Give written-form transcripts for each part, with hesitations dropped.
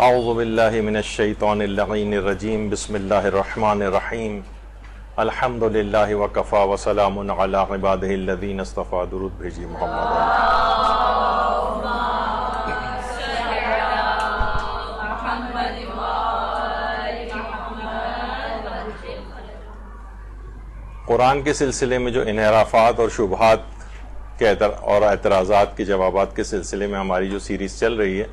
اعوذ باللہ من الشیطان اللعین الرجیم بسم اللہ الرحمن الرحیم الحمد للہ وکفی وسلام علی عبادہ الذین اصطفی. درود بھیجیے محمد. قرآن کے سلسلے میں جو انحرافات اور شبہات کے اور اعتراضات کے جوابات کے سلسلے میں ہماری جو سیریز چل رہی ہے،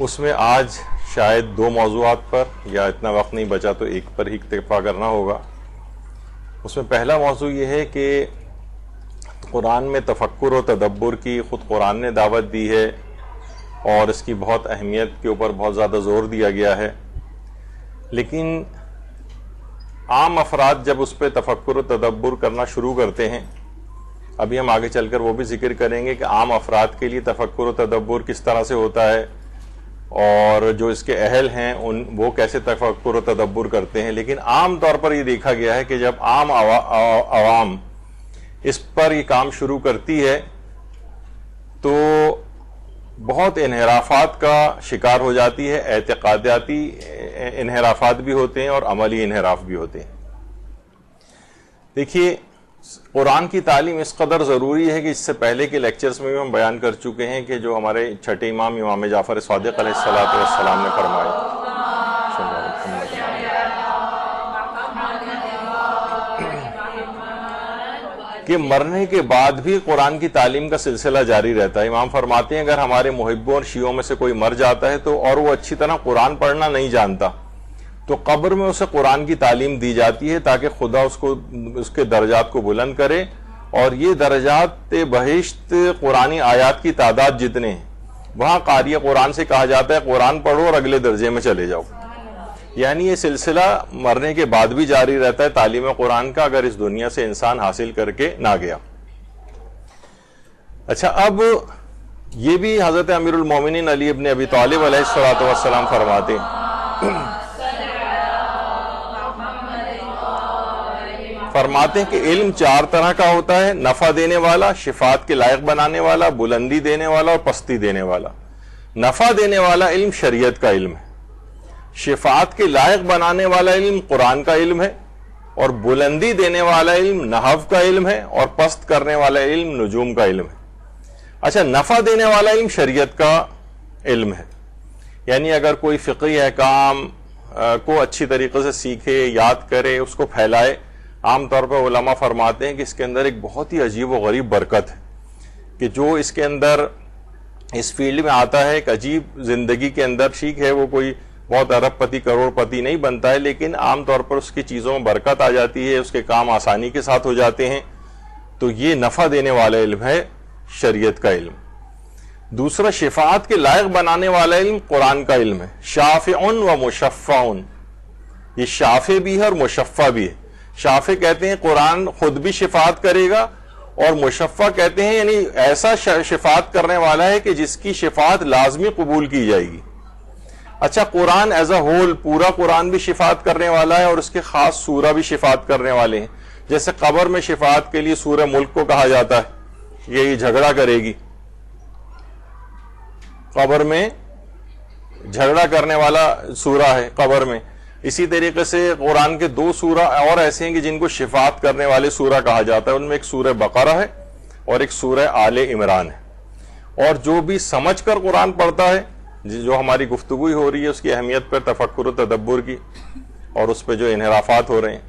اس میں آج شاید 2 موضوعات پر، یا اتنا وقت نہیں بچا تو ایک پر ہی اکتفا کرنا ہوگا. اس میں پہلا موضوع یہ ہے کہ قرآن میں تفکر و تدبر کی خود قرآن نے دعوت دی ہے اور اس کی بہت اہمیت کے اوپر بہت زیادہ زور دیا گیا ہے، لیکن عام افراد جب اس پہ تفکر و تدبر کرنا شروع کرتے ہیں، ابھی ہم آگے چل کر وہ بھی ذکر کریں گے کہ عام افراد کے لیے تفکر و تدبر کس طرح سے ہوتا ہے اور جو اس کے اہل ہیں وہ کیسے تفکر و تدبر کرتے ہیں. لیکن عام طور پر یہ دیکھا گیا ہے کہ جب عام عوام اس پر یہ کام شروع کرتی ہے تو بہت انحرافات کا شکار ہو جاتی ہے. اعتقاداتی انحرافات بھی ہوتے ہیں اور عملی انحراف بھی ہوتے ہیں. دیکھیے، قرآن کی تعلیم اس قدر ضروری ہے کہ اس سے پہلے کے لیکچرز میں بھی ہم بیان کر چکے ہیں کہ جو ہمارے چھٹے امام جعفر صادق علیہ السلام نے فرمایا کہ مرنے کے بعد بھی قرآن کی تعلیم کا سلسلہ جاری رہتا ہے. امام فرماتے ہیں اگر ہمارے محبوں اور شیعوں میں سے کوئی مر جاتا ہے تو اور وہ اچھی طرح قرآن پڑھنا نہیں جانتا تو قبر میں اسے قرآن کی تعلیم دی جاتی ہے تاکہ خدا اس کے درجات کو بلند کرے، اور یہ درجات بہشت قرآنی آیات کی تعداد جتنے ہیں وہاں قاری قرآن سے کہا جاتا ہے قرآن پڑھو اور اگلے درجے میں چلے جاؤ. یعنی یہ سلسلہ مرنے کے بعد بھی جاری رہتا ہے تعلیم قرآن کا، اگر اس دنیا سے انسان حاصل کر کے نہ گیا. اچھا، اب یہ بھی حضرت امیر المومنین علی ابن ابی طالب علیہ السلام فرماتے ہیں کہ علم 4 طرح کا ہوتا ہے: نفع دینے والا، شفاعت کے لائق بنانے والا، بلندی دینے والا اور پستی دینے والا. نفع دینے والا علم شریعت کا علم ہے، شفاعت کے لائق بنانے والا علم قرآن کا علم ہے، اور بلندی دینے والا علم نحو کا علم ہے، اور پست کرنے والا علم نجوم کا علم ہے. اچھا، نفع دینے والا علم شریعت کا علم ہے، یعنی اگر کوئی فقہی احکام کو اچھی طریقے سے سیکھے، یاد کرے، اس کو پھیلائے، عام طور پر علماء فرماتے ہیں کہ اس کے اندر ایک بہت ہی عجیب و غریب برکت ہے کہ جو اس کے اندر اس فیلڈ میں آتا ہے ایک عجیب زندگی کے اندر، ٹھیک ہے وہ کوئی بہت ارب پتی کروڑ پتی نہیں بنتا ہے لیکن عام طور پر اس کی چیزوں میں برکت آ جاتی ہے، اس کے کام آسانی کے ساتھ ہو جاتے ہیں. تو یہ نفع دینے والا علم ہے شریعت کا علم. دوسرا، شفاعت کے لائق بنانے والا علم قرآن کا علم ہے، شافع و مشفع. یہ شافع بھی ہے اور مشفع بھی ہے. شافع کہتے ہیں قرآن خود بھی شفاعت کرے گا، اور مشفع کہتے ہیں یعنی ایسا شفاعت کرنے والا ہے کہ جس کی شفاعت لازمی قبول کی جائے گی. اچھا، قرآن ایز اے ہول، پورا قرآن بھی شفاعت کرنے والا ہے اور اس کے خاص سورہ بھی شفاعت کرنے والے ہیں. جیسے قبر میں شفاعت کے لیے سورہ ملک کو کہا جاتا ہے، یہ جھگڑا کرے گی، قبر میں جھگڑا کرنے والا سورہ ہے قبر میں. اسی طریقے سے قرآن کے 2 سورہ اور ایسے ہیں کہ جن کو شفاعت کرنے والے سورہ کہا جاتا ہے. ان میں ایک سورہ بقرہ ہے اور ایک سورہ آل عمران ہے. اور جو بھی سمجھ کر قرآن پڑھتا ہے، جو ہماری گفتگو ہو رہی ہے اس کی اہمیت پر تفکر و تدبر کی اور اس پہ جو انحرافات ہو رہے ہیں،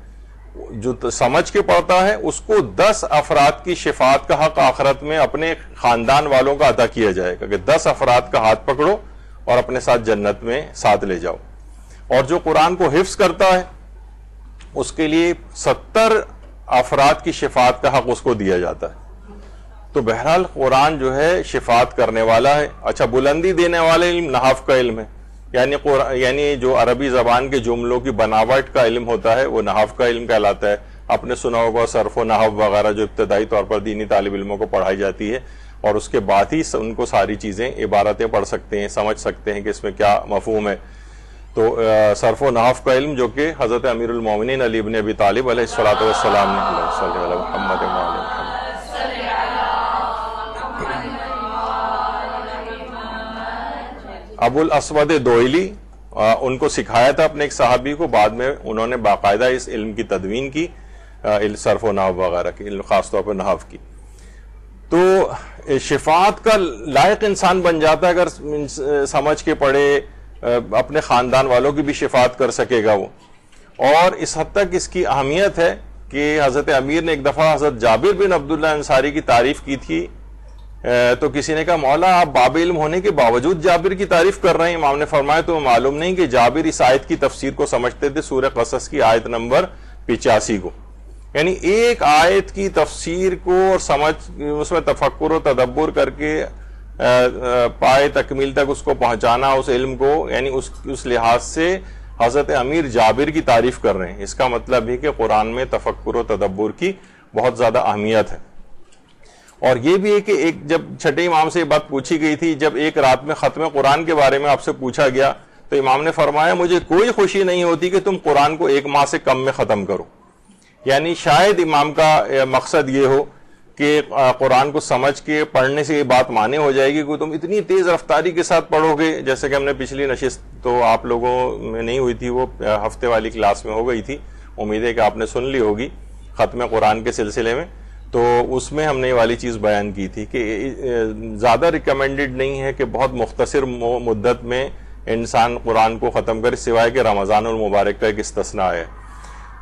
جو سمجھ کے پڑھتا ہے اس کو 10 افراد کی شفاعت کا حق آخرت میں اپنے خاندان والوں کا عطا کیا جائے گا کہ 10 افراد کا ہاتھ پکڑو اور اپنے ساتھ جنت میں ساتھ لے جاؤ. اور جو قرآن کو حفظ کرتا ہے اس کے لیے 70 افراد کی شفاعت کا حق اس کو دیا جاتا ہے. تو بہرحال قرآن جو ہے شفاعت کرنے والا ہے. اچھا، بلندی دینے والا علم نحو کا علم ہے، یعنی جو عربی زبان کے جملوں کی بناوٹ کا علم ہوتا ہے وہ نحو کا علم کہلاتا ہے. آپ نے سنا ہوگا صرف و نحو وغیرہ جو ابتدائی طور پر دینی طالب علموں کو پڑھائی جاتی ہے، اور اس کے بعد ہی ان کو ساری چیزیں عبارتیں پڑھ سکتے ہیں، سمجھ سکتے ہیں کہ اس میں کیا مفہوم ہے. تو صرف و نحو کا علم جو کہ حضرت امیر المومنین علی ابن ابی طالب علیہ السلام نے محمد ابو الاسود دوئلی ان کو سکھایا تھا اپنے ایک صحابی کو، بعد میں انہوں نے باقاعدہ اس علم کی تدوین کی، صرف و نحو وغیرہ کی، خاص طور پر نحو کی. تو شفاعت کا لائق انسان بن جاتا ہے اگر سمجھ کے پڑھے، اپنے خاندان والوں کی بھی شفاعت کر سکے گا وہ. اور اس حد تک اس کی اہمیت ہے کہ حضرت امیر نے ایک دفعہ حضرت جابر بن عبداللہ انصاری کی تعریف کی تھی، تو کسی نے کہا مولا آپ باب علم ہونے کے باوجود جابر کی تعریف کر رہے ہیں. امام نے فرمایا تو معلوم نہیں کہ جابر اس آیت کی تفسیر کو سمجھتے تھے، سورہ قصص کی آیت نمبر 85 کو. یعنی ایک آیت کی تفسیر کو اور سمجھ اس میں تفکر و تدبر کر کے پائے تکمیل تک اس کو پہنچانا اس علم کو، یعنی اس لحاظ سے حضرت امیر جابر کی تعریف کر رہے ہیں. اس کا مطلب ہے کہ قرآن میں تفکر و تدبر کی بہت زیادہ اہمیت ہے. اور یہ بھی ہے کہ ایک جب چھٹے امام سے یہ بات پوچھی گئی تھی، جب ایک رات میں ختم قرآن کے بارے میں آپ سے پوچھا گیا تو امام نے فرمایا مجھے کوئی خوشی نہیں ہوتی کہ تم قرآن کو 1 ماہ سے کم میں ختم کرو. یعنی شاید امام کا مقصد یہ ہو کہ قرآن کو سمجھ کے پڑھنے سے یہ بات مانے ہو جائے گی کہ تم اتنی تیز رفتاری کے ساتھ پڑھو گے، جیسے کہ ہم نے پچھلی نشست تو آپ لوگوں میں نہیں ہوئی تھی، وہ ہفتے والی کلاس میں ہو گئی تھی، امید ہے کہ آپ نے سن لی ہوگی ختم قرآن کے سلسلے میں. تو اس میں ہم نے یہ والی چیز بیان کی تھی کہ زیادہ ریکمینڈڈ نہیں ہے کہ بہت مختصر مدت میں انسان قرآن کو ختم کرے، سوائے کہ رمضان المبارک کا ایک استثناء ہے.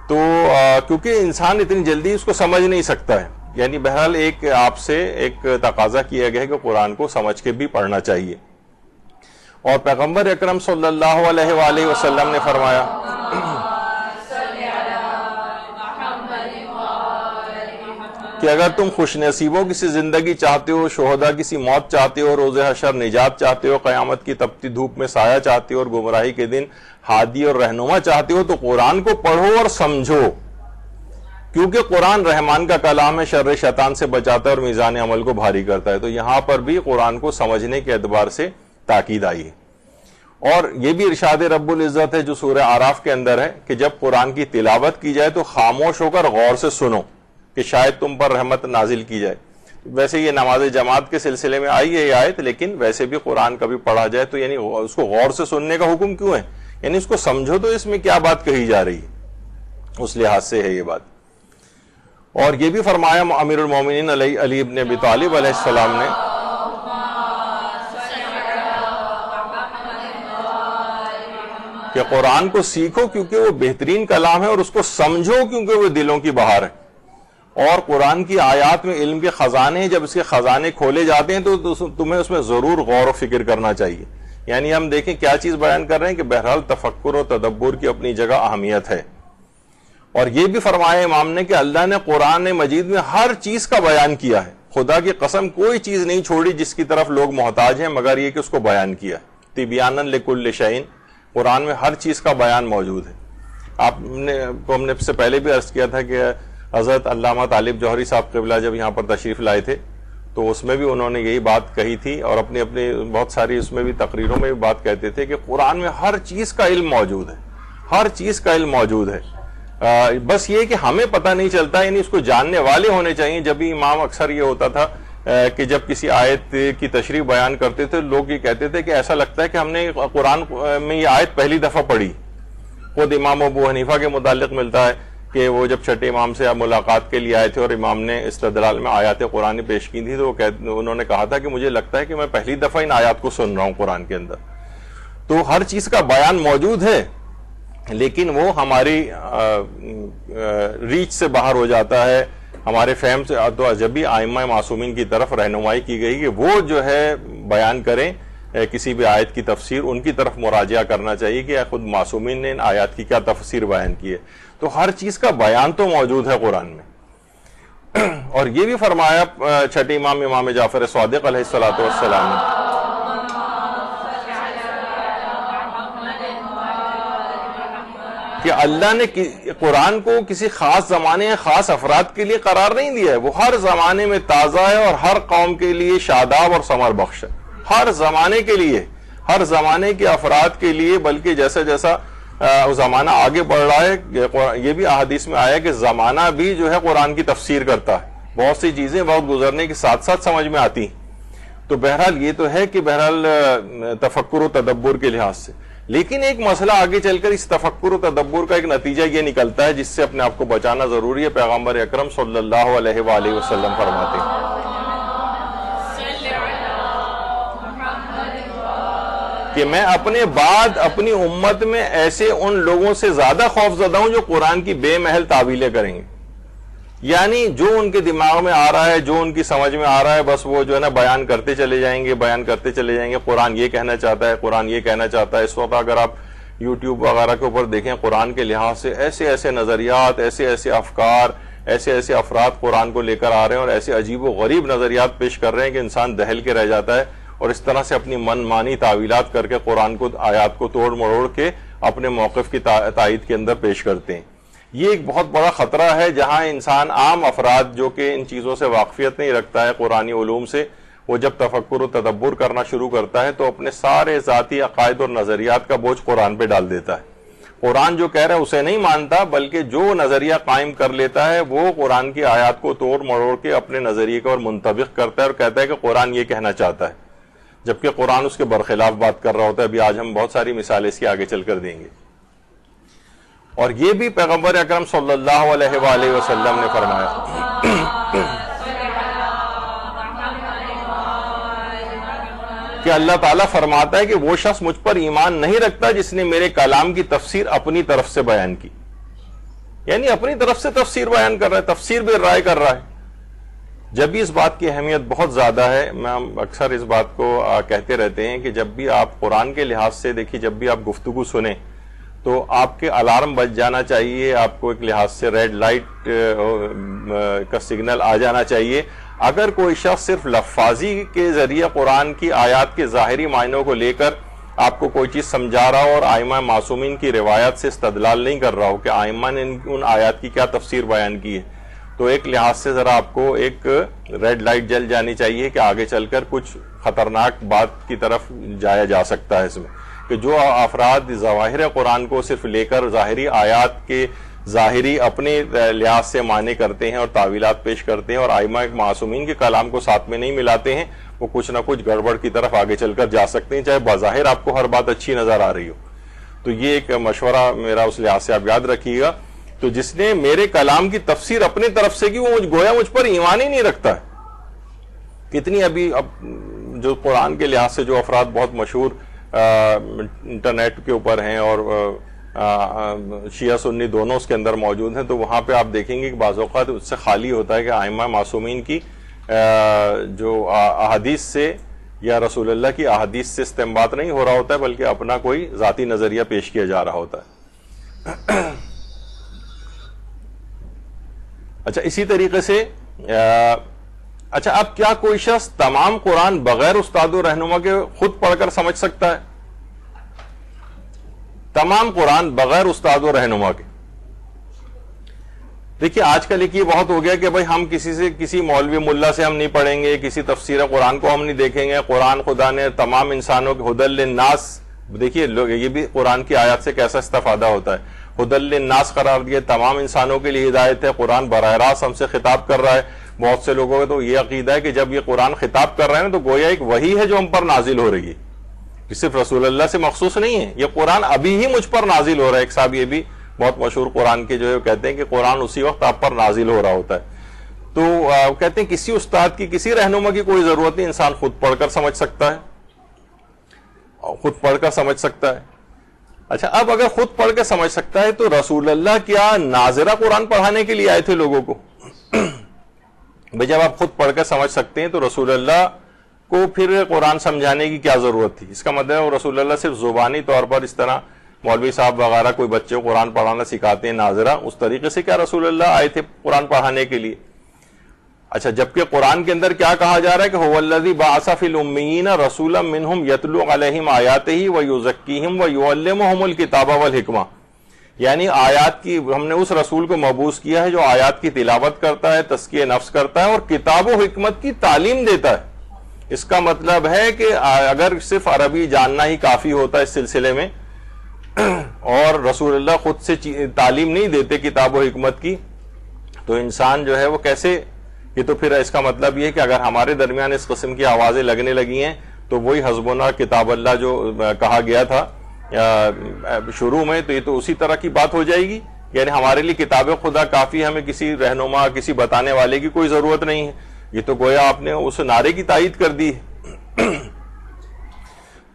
تو کیونکہ انسان اتنی جلدی اس کو سمجھ نہیں سکتا ہے. یعنی بہرحال ایک آپ سے ایک تقاضا کیا گیا ہے کہ قرآن کو سمجھ کے بھی پڑھنا چاہیے. اور پیغمبر اکرم صلی اللہ علیہ وآلہ وسلم نے فرمایا کہ اگر تم خوش نصیبوں کسی زندگی چاہتے ہو، شہداء کسی موت چاہتے ہو، روز حشر نجات چاہتے ہو، قیامت کی تپتی دھوپ میں سایہ چاہتے ہو، اور گمراہی کے دن ہادی اور رہنما چاہتے ہو، تو قرآن کو پڑھو اور سمجھو، کیونکہ قرآن رحمان کا کلام ہے، شر شیطان سے بچاتا ہے اور میزان عمل کو بھاری کرتا ہے. تو یہاں پر بھی قرآن کو سمجھنے کے اعتبار سے تاکید آئی ہے. اور یہ بھی ارشاد رب العزت ہے جو سورہ اعراف کے اندر ہے کہ جب قرآن کی تلاوت کی جائے تو خاموش ہو کر غور سے سنو کہ شاید تم پر رحمت نازل کی جائے. ویسے یہ نماز جماعت کے سلسلے میں آئی ہے یہ آیت، لیکن ویسے بھی قرآن کبھی پڑھا جائے تو یعنی اس کو غور سے سننے کا حکم کیوں ہے؟ یعنی اس کو سمجھو تو اس میں کیا بات کہی جا رہی ہے، اس لحاظ سے ہے یہ بات. اور یہ بھی فرمایا امیر المومنین علی ابن ابی طالب علیہ السلام نے کہ قرآن کو سیکھو کیونکہ وہ بہترین کلام ہے، اور اس کو سمجھو کیونکہ وہ دلوں کی بہار ہے. اور قرآن کی آیات میں علم کے خزانے ہیں، جب اس کے خزانے کھولے جاتے ہیں تو تمہیں اس میں ضرور غور و فکر کرنا چاہیے. یعنی ہم دیکھیں کیا چیز بیان کر رہے ہیں کہ بہرحال تفکر و تدبر کی اپنی جگہ اہمیت ہے. اور یہ بھی فرمایا امام نے کہ اللہ نے قرآن مجید میں ہر چیز کا بیان کیا ہے. خدا کی قسم کوئی چیز نہیں چھوڑی جس کی طرف لوگ محتاج ہیں مگر یہ کہ اس کو بیان کیا. تبیانا لکل شیء، قرآن میں ہر چیز کا بیان موجود ہے. ہم نے سے پہلے بھی عرض کیا تھا کہ حضرت علامہ طالب جوہری صاحب قبلہ جب یہاں پر تشریف لائے تھے تو اس میں بھی انہوں نے یہی بات کہی تھی، اور اپنی بہت ساری اس میں بھی تقریروں میں بھی بات کہتے تھے کہ قرآن میں ہر چیز کا علم موجود ہے، ہر چیز کا علم موجود ہے. بس یہ کہ ہمیں پتہ نہیں چلتا، یعنی اس کو جاننے والے ہونے چاہیے. جب بھی امام اکثر یہ ہوتا تھا کہ جب کسی آیت کی تشریح بیان کرتے تھے لوگ یہ کہتے تھے کہ ایسا لگتا ہے کہ ہم نے قرآن میں یہ آیت پہلی دفعہ پڑھی. خود امام ابو حنیفہ کے متعلق ملتا ہے کہ وہ جب چھٹے امام سے ملاقات کے لیے آئے تھے اور امام نے استدلال میں آیات قرآن پیش کی تھی تو انہوں نے کہا تھا کہ مجھے لگتا ہے کہ میں پہلی دفعہ ان آیات کو سن رہا ہوں قرآن کے اندر. تو ہر چیز کا بیان موجود ہے، لیکن وہ ہماری ریچ سے باہر ہو جاتا ہے، ہمارے فہم سے. تو جب بھی ائمہ معصومین کی طرف رہنمائی کی گئی کہ وہ جو ہے بیان کریں کسی بھی آیت کی تفسیر، ان کی طرف مراجعہ کرنا چاہیے کہ خود معصومین نے ان آیات کی کیا تفسیر بیان کی ہے. تو ہر چیز کا بیان تو موجود ہے قرآن میں. اور یہ بھی فرمایا چھٹے امام جعفر صادق علیہ الصلوۃ والسلام نے کہ اللہ نے قرآن کو کسی خاص زمانے خاص افراد کے لیے قرار نہیں دیا ہے. وہ ہر زمانے میں تازہ ہے اور ہر قوم کے لیے شاداب اور ثمر بخش ہے. ہر زمانے کے لیے، ہر زمانے کے افراد کے لیے، بلکہ جیسا جیسا زمانہ آگے بڑھ رہا ہے یہ بھی احادیث میں آیا کہ زمانہ بھی جو ہے قرآن کی تفسیر کرتا ہے. بہت سی چیزیں وقت گزرنے کے ساتھ ساتھ سمجھ میں آتی ہیں. تو بہرحال یہ تو ہے کہ بہرحال تفکر و تدبر کے لحاظ سے، لیکن ایک مسئلہ آگے چل کر اس تفکر و تدبر کا ایک نتیجہ یہ نکلتا ہے جس سے اپنے آپ کو بچانا ضروری ہے۔ پیغمبر اکرم صلی اللہ علیہ وآلہ وسلم فرماتے ہیں کہ میں اپنے بعد اپنی امت میں ایسے ان لوگوں سے زیادہ خوف زدہ ہوں جو قرآن کی بے محل تعویلیں کریں گے، یعنی جو ان کے دماغ میں آ رہا ہے، جو ان کی سمجھ میں آ رہا ہے، بس وہ جو ہے نا بیان کرتے چلے جائیں گے، قرآن یہ کہنا چاہتا ہے، قرآن یہ کہنا چاہتا ہے۔ اس وقت اگر آپ یوٹیوب وغیرہ کے اوپر دیکھیں، قرآن کے لحاظ سے ایسے ایسے نظریات، ایسے ایسے افکار، ایسے ایسے افراد قرآن کو لے کر آ رہے ہیں اور ایسے عجیب و غریب نظریات پیش کر رہے ہیں کہ انسان دہل کے رہ جاتا ہے، اور اس طرح سے اپنی من مانی تعویلات کر کے قرآن کو، آیات کو توڑ مروڑ کے اپنے موقف کی تائید کے اندر پیش کرتے ہیں۔ یہ ایک بہت بڑا خطرہ ہے، جہاں انسان، عام افراد جو کہ ان چیزوں سے واقفیت نہیں رکھتا ہے قرآنی علوم سے، وہ جب تفکر و تدبر کرنا شروع کرتا ہے تو اپنے سارے ذاتی عقائد اور نظریات کا بوجھ قرآن پہ ڈال دیتا ہے۔ قرآن جو کہہ رہا ہے اسے نہیں مانتا، بلکہ جو نظریہ قائم کر لیتا ہے وہ قرآن کی آیات کو توڑ مروڑ کے اپنے نظریے کا اور منطبق کرتا ہے اور کہتا ہے کہ قرآن یہ کہنا چاہتا ہے، جبکہ قرآن اس کے برخلاف بات کر رہا ہوتا ہے۔ ابھی آج ہم بہت ساری مثالیں اس کی آگے چل کر دیں گے۔ اور یہ بھی پیغمبر اکرم صلی اللہ علیہ وآلہ وسلم نے فرمایا کہ اللہ تعالیٰ فرماتا ہے کہ وہ شخص مجھ پر ایمان نہیں رکھتا جس نے میرے کلام کی تفسیر اپنی طرف سے بیان کی، یعنی اپنی طرف سے تفسیر بیان کر رہا ہے، تفسیر بھی رائے کر رہا ہے۔ جب بھی اس بات کی اہمیت بہت زیادہ ہے، میں اکثر اس بات کو کہتے رہتے ہیں کہ جب بھی آپ قرآن کے لحاظ سے دیکھیے، جب بھی آپ گفتگو سنیں تو آپ کے الارم بج جانا چاہیے، آپ کو ایک لحاظ سے ریڈ لائٹ کا سگنل آ جانا چاہیے۔ اگر کوئی شخص صرف لفاظی کے ذریعے قرآن کی آیات کے ظاہری معنوں کو لے کر آپ کو کوئی چیز سمجھا رہا ہو اور ائمہ معصومین کی روایات سے استدلال نہیں کر رہا ہو کہ ائمہ نے ان آیات کی کیا تفسیر بیان کی ہے، تو ایک لحاظ سے ذرا آپ کو ایک ریڈ لائٹ جل جانی چاہیے کہ آگے چل کر کچھ خطرناک بات کی طرف جایا جا سکتا ہے اس میں، کہ جو افراد ظواہر قرآن کو صرف لے کر ظاہری آیات کے ظاہری اپنے لحاظ سے معنی کرتے ہیں اور تعویلات پیش کرتے ہیں اور ائمہ معصومین کے کلام کو ساتھ میں نہیں ملاتے ہیں، وہ کچھ نہ کچھ گڑبڑ کی طرف آگے چل کر جا سکتے ہیں، چاہے بظاہر آپ کو ہر بات اچھی نظر آ رہی ہو۔ تو یہ ایک مشورہ میرا اس لحاظ سے آپ یاد رکھیے گا۔ تو جس نے میرے کلام کی تفسیر اپنی طرف سے کی، وہ گویا مجھ پر ایمان ہی نہیں رکھتا ہے۔ کتنی ابھی اب جو قرآن کے لحاظ سے جو افراد بہت مشہور انٹرنیٹ کے اوپر ہیں اور شیعہ سنی دونوں اس کے اندر موجود ہیں، تو وہاں پہ آپ دیکھیں گے کہ بعض اوقات اس سے خالی ہوتا ہے کہ ائمہ معصومین کی جو احادیث سے یا رسول اللہ کی احادیث سے استنباط نہیں ہو رہا ہوتا ہے، بلکہ اپنا کوئی ذاتی نظریہ پیش کیا جا رہا ہوتا ہے۔ اچھا، اسی طریقے سے اچھا، اب کیا کوئی شخص تمام قرآن بغیر استاد و رہنما کے خود پڑھ کر سمجھ سکتا ہے؟ تمام قرآن بغیر استاد و رہنما کے؟ دیکھیے آج کل ایک یہ بہت ہو گیا کہ بھائی ہم کسی مولوی ملا سے ہم نہیں پڑھیں گے، کسی تفسیر قرآن کو ہم نہیں دیکھیں گے، قرآن خدا نے تمام انسانوں کے ہدی للناس، دیکھیے لوگ یہ بھی قرآن کی آیات سے کیسا استفادہ ہوتا ہے، ہدی للناس قرار دیا، تمام انسانوں کے لیے ہدایت ہے، قرآن براہ راست ہم سے خطاب کر رہا ہے۔ بہت سے لوگوں کا تو یہ عقیدہ ہے کہ جب یہ قرآن خطاب کر رہے ہیں تو گویا ایک وحی ہے جو ہم پر نازل ہو رہی ہے، یہ صرف رسول اللہ سے مخصوص نہیں ہے، یہ قرآن ابھی ہی مجھ پر نازل ہو رہا ہے۔ ایک صاحب یہ بھی بہت مشہور قرآن کے جو ہے کہتے ہیں کہ قرآن اسی وقت آپ پر نازل ہو رہا ہوتا ہے۔ تو کہتے ہیں کسی استاد کی، کسی رہنما کی کوئی ضرورت نہیں، انسان خود پڑھ کر سمجھ سکتا ہے، خود پڑھ کر سمجھ سکتا ہے۔ اچھا، اب اگر خود پڑھ کے سمجھ سکتا ہے تو رسول اللہ کیا ناظرہ قرآن پڑھانے کے لیے آئے تھے لوگوں کو؟ بھئی جب آپ خود پڑھ کر سمجھ سکتے ہیں تو رسول اللہ کو پھر قرآن سمجھانے کی کیا ضرورت تھی؟ اس کا مطلب ہے رسول اللہ صرف زبانی طور پر اس طرح مولوی صاحب وغیرہ کوئی بچے کو قرآن پڑھانا سکھاتے ہیں ناظرہ، اس طریقے سے کیا رسول اللہ آئے تھے قرآن پڑھانے کے لیے؟ اچھا، جبکہ قرآن کے اندر کیا کہا جا رہا ہے کہ هو الذی بعث فی الامیین رسولا منہم یتلو علیہم آیاتہ ویزکیہم ویعلمہم الکتاب والحکمہ، یعنی آیات کی، ہم نے اس رسول کو مبعوث کیا ہے جو آیات کی تلاوت کرتا ہے، تزکیہ نفس کرتا ہے اور کتاب و حکمت کی تعلیم دیتا ہے۔ اس کا مطلب ہے کہ اگر صرف عربی جاننا ہی کافی ہوتا ہے اس سلسلے میں اور رسول اللہ خود سے تعلیم نہیں دیتے کتاب و حکمت کی، تو انسان جو ہے وہ یہ تو پھر اس کا مطلب یہ ہے کہ اگر ہمارے درمیان اس قسم کی آوازیں لگنے لگی ہیں تو وہی حسبنا کتاب اللہ جو کہا گیا تھا شروع میں، تو یہ تو اسی طرح کی بات ہو جائے گی. یعنی ہمارے لیے کتاب خدا کافی، ہمیں کسی رہنما کسی بتانے والے کی کوئی ضرورت نہیں ہے. یہ تو گویا آپ نے اس نعرے کی تائید کر دی ہے.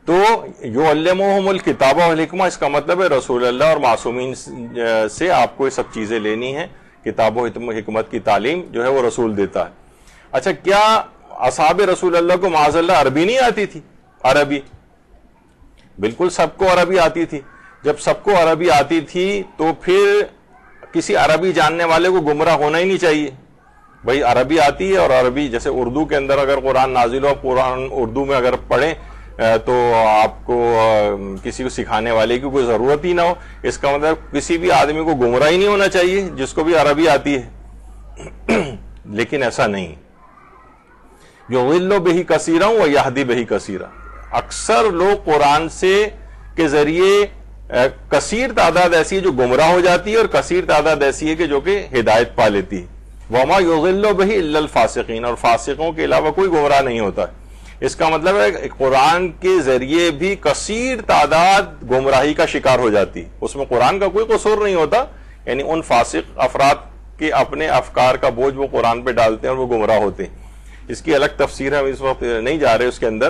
تو یعلمہم الکتاب والحکمہ، اس کا مطلب ہے رسول اللہ اور معصومین سے آپ کو یہ سب چیزیں لینی ہیں. کتاب و حکمت کی تعلیم جو ہے وہ رسول دیتا ہے. اچھا، کیا اصحاب رسول اللہ کو معاذ اللہ عربی نہیں آتی تھی؟ عربی بالکل سب کو عربی آتی تھی. جب سب کو عربی آتی تھی تو پھر کسی عربی جاننے والے کو گمراہ ہونا ہی نہیں چاہیے. بھائی عربی آتی ہے، اور عربی جیسے اردو کے اندر اگر قرآن نازل ہو، قرآن اردو میں اگر پڑھیں تو آپ کو کسی کو سکھانے والے کی کوئی ضرورت ہی نہ ہو. اس کا مطلب کسی بھی آدمی کو گمراہ ہی نہیں ہونا چاہیے جس کو بھی عربی آتی ہے. لیکن ایسا نہیں. یضل بہ کثیرا ویہدی بہ کثیرا، اکثر لوگ قرآن سے کے ذریعے کثیر تعداد ایسی ہے جو گمراہ ہو جاتی ہے، اور کثیر تعداد ایسی ہے کہ جو کہ ہدایت پا لیتی ہے. وما یضل بہ الا الفاسقین، اور فاسقوں کے علاوہ کوئی گمراہ نہیں ہوتا. اس کا مطلب ہے قرآن کے ذریعے بھی کثیر تعداد گمراہی کا شکار ہو جاتی، اس میں قرآن کا کوئی قصور نہیں ہوتا. یعنی ان فاسق افراد کے اپنے افکار کا بوجھ وہ قرآن پہ ڈالتے ہیں اور وہ گمراہ ہوتے ہیں. اس کی الگ تفسیر ہم اس وقت نہیں جا رہے اس کے اندر،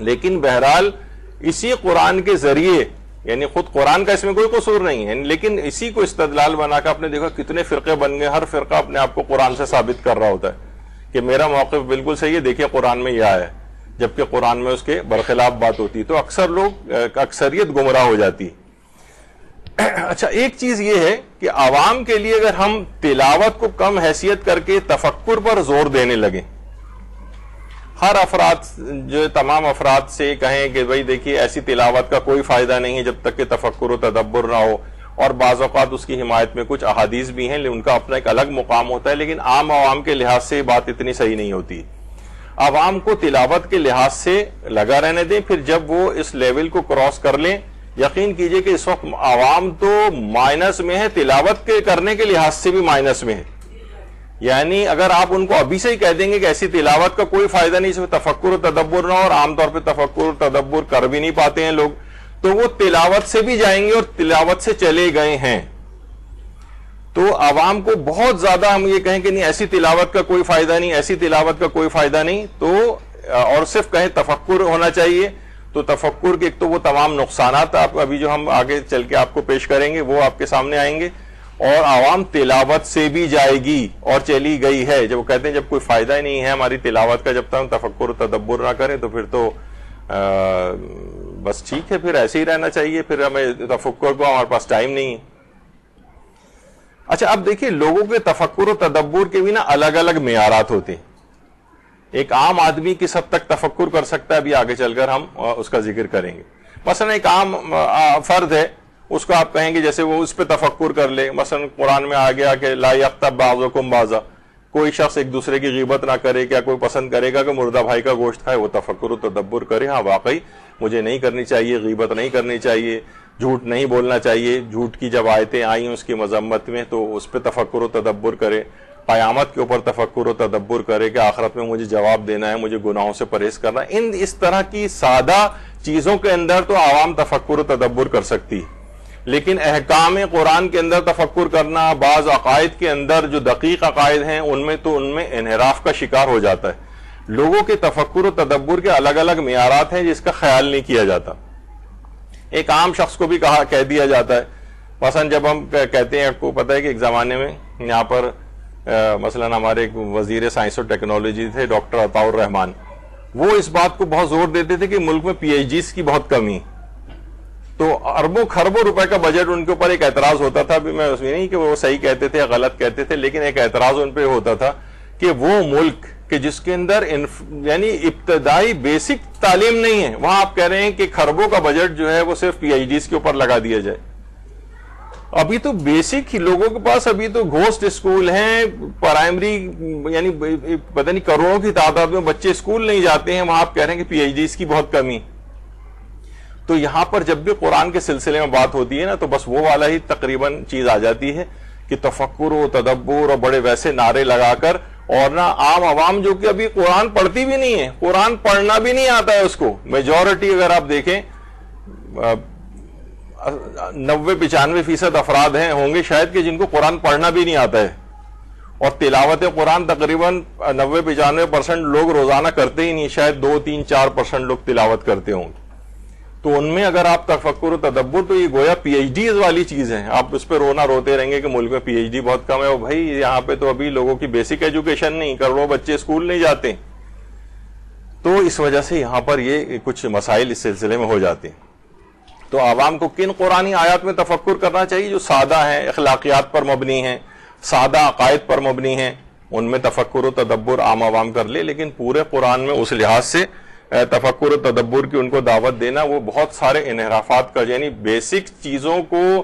لیکن بہرحال اسی قرآن کے ذریعے، یعنی خود قرآن کا اس میں کوئی قصور نہیں ہے، لیکن اسی کو استدلال بنا کر آپ نے دیکھا کتنے فرقے بن گئے. ہر فرقہ اپنے آپ کو قرآن سے ثابت کر رہا ہوتا ہے کہ میرا موقف بالکل صحیح ہے، دیکھیں قرآن میں یہ ہے، جبکہ قرآن میں اس کے برخلاف بات ہوتی ہے. تو اکثر لوگ اکثریت گمراہ ہو جاتی. اچھا، ایک چیز یہ ہے کہ عوام کے لیے اگر ہم تلاوت کو کم حیثیت کر کے تفکر پر زور دینے لگیں، ہر افراد جو تمام افراد سے کہیں کہ بھئی دیکھیے ایسی تلاوت کا کوئی فائدہ نہیں ہے جب تک کہ تفکر و تدبر نہ ہو، اور بعض اوقات اس کی حمایت میں کچھ احادیث بھی ہیں، ان کا اپنا ایک الگ مقام ہوتا ہے، لیکن عوام کے لحاظ سے بات اتنی صحیح نہیں ہوتی. عوام کو تلاوت کے لحاظ سے لگا رہنے دیں، پھر جب وہ اس لیول کو کراس کر لیں، یقین کیجئے کہ اس وقت عوام تو مائنس میں ہے، تلاوت کے کرنے کے لحاظ سے بھی مائنس میں ہے. یعنی اگر آپ ان کو ابھی سے ہی کہہ دیں گے کہ ایسی تلاوت کا کوئی فائدہ نہیں، اس میں تفکر و تدبر نہ ہو، اور عام طور پہ تفکر و تدبر کر بھی نہیں پاتے ہیں لوگ، تو وہ تلاوت سے بھی جائیں گے اور تلاوت سے چلے گئے ہیں. تو عوام کو بہت زیادہ ہم یہ کہیں کہ نہیں ایسی تلاوت کا کوئی فائدہ نہیں، ایسی تلاوت کا کوئی فائدہ نہیں، تو اور صرف کہیں تفکر ہونا چاہیے، تو تفکر کے ایک تو وہ تمام نقصانات آپ ابھی جو ہم آگے چل کے آپ کو پیش کریں گے وہ آپ کے سامنے آئیں گے، اور عوام تلاوت سے بھی جائے گی اور چلی گئی ہے. جب وہ کہتے ہیں جب کوئی فائدہ ہی نہیں ہے ہماری تلاوت کا، جب تک ہم تفکر و تدبر نہ کریں تو پھر تو بس ٹھیک ہے، پھر ایسے ہی رہنا چاہیے، پھر ہمیں تفکر کو ہمارے پاس ٹائم نہیں ہے. اچھا، اب دیکھیے لوگوں کے تفکر و تدبر کے بھی نا الگ الگ معیارات ہوتے ہیں. ایک عام آدمی کس حد تک تفکر کر سکتا ہے ابھی آگے چل کر ہم اس کا ذکر کریں گے. مثلا ایک عام فرد ہے، اس کو آپ کہیں گے جیسے وہ اس پہ تفکر کر لے. مثلا قرآن میں آ گیا کہ لا یغتب بعضکم بعضا، کوئی شخص ایک دوسرے کی غیبت نہ کرے. کیا کوئی پسند کرے گا کہ مردہ بھائی کا گوشت کھائے؟ وہ تفکر و تدبر کرے، ہاں واقعی مجھے نہیں کرنی چاہیے، غیبت نہیں کرنی چاہیے، جھوٹ نہیں بولنا چاہیے. جھوٹ کی جب آیتیں آئیں اس کی مذمت میں تو اس پہ تفکر و تدبر کرے. قیامت کے اوپر تفکر و تدبر کرے کہ آخرت میں مجھے جواب دینا ہے، مجھے گناہوں سے پرہیز کرنا ہے. اس طرح کی سادہ چیزوں کے اندر تو عوام تفکر و تدبر کر سکتی ہے، لیکن احکام قرآن کے اندر تفکر کرنا، بعض عقائد کے اندر جو دقیق عقائد ہیں ان میں انحراف کا شکار ہو جاتا ہے. لوگوں کے تفکر و تدبر کے الگ الگ معیارات ہیں جس کا خیال نہیں کیا جاتا. ایک عام شخص کو بھی کہہ دیا جاتا ہے. مثلا جب ہم کہتے ہیں، آپ کو پتہ ہے کہ ایک زمانے میں یہاں پر مثلا ہمارے ایک وزیر سائنس اور ٹیکنالوجی تھے ڈاکٹر عطاء الرحمان، وہ اس بات کو بہت زور دیتے تھے کہ ملک میں پی ایچ ڈیز کی بہت کمی. تو اربوں خربوں روپے کا بجٹ ان کے اوپر ایک اعتراض ہوتا تھا. ابھی میں اس میں نہیں کہ وہ صحیح کہتے تھے یا غلط کہتے تھے، لیکن ایک اعتراض ان پہ ہوتا تھا کہ وہ ملک کہ جس کے اندر یعنی ابتدائی بیسک تعلیم نہیں ہے، وہاں آپ کہہ رہے ہیں کہ خربوں کا بجٹ جو ہے وہ صرف پی ایچ ڈیز کے اوپر لگا دیا جائے. ابھی تو بیسک ہی لوگوں کے پاس ابھی تو گھوسٹ اسکول ہیں، پرائمری یعنی پتہ نہیں کروڑوں کی تعداد میں بچے اسکول نہیں جاتے ہیں، وہاں آپ کہہ رہے ہیں کہ پی ایچ ڈیز کی بہت کمی. تو یہاں پر جب بھی قرآن کے سلسلے میں بات ہوتی ہے نا تو بس وہ والا ہی تقریباً چیز آ جاتی ہے کہ تفکر و تدبر اور بڑے ویسے نعرے لگا کر اور نہ عام عوام جو کہ ابھی قرآن پڑھتی بھی نہیں ہے, قرآن پڑھنا بھی نہیں آتا ہے اس کو. میجورٹی اگر آپ دیکھیں 90-95% افراد ہوں گے شاید کہ جن کو قرآن پڑھنا بھی نہیں آتا ہے, اور تلاوت قرآن تقریباً 90-95% لوگ روزانہ کرتے ہی نہیں, شاید 2-3-4% لوگ تلاوت کرتے ہوں گے. تو ان میں اگر آپ تفکر و تدبر, تو یہ گویا پی ایچ ڈیز والی چیز ہے. آپ اس پہ روتے رہیں گے کہ ملک میں پی ایچ ڈی بہت کم ہے. اور بھائی یہاں پہ تو ابھی لوگوں کی بیسک ایجوکیشن نہیں, کروڑوں بچے اسکول نہیں جاتے, تو اس وجہ سے یہاں پر یہ کچھ مسائل اس سلسلے میں ہو جاتے ہیں. تو عوام کو کن قرآنی آیات میں تفکر کرنا چاہیے جو سادہ ہیں, اخلاقیات پر مبنی ہیں, سادہ عقائد پر مبنی ہیں, ان میں تفکر و تدبر عام عوام کر لے. لیکن پورے قرآن میں اس لحاظ سے تفکر و تدبر کی ان کو دعوت دینا, وہ بہت سارے انحرافات کا, یعنی بیسک چیزوں کو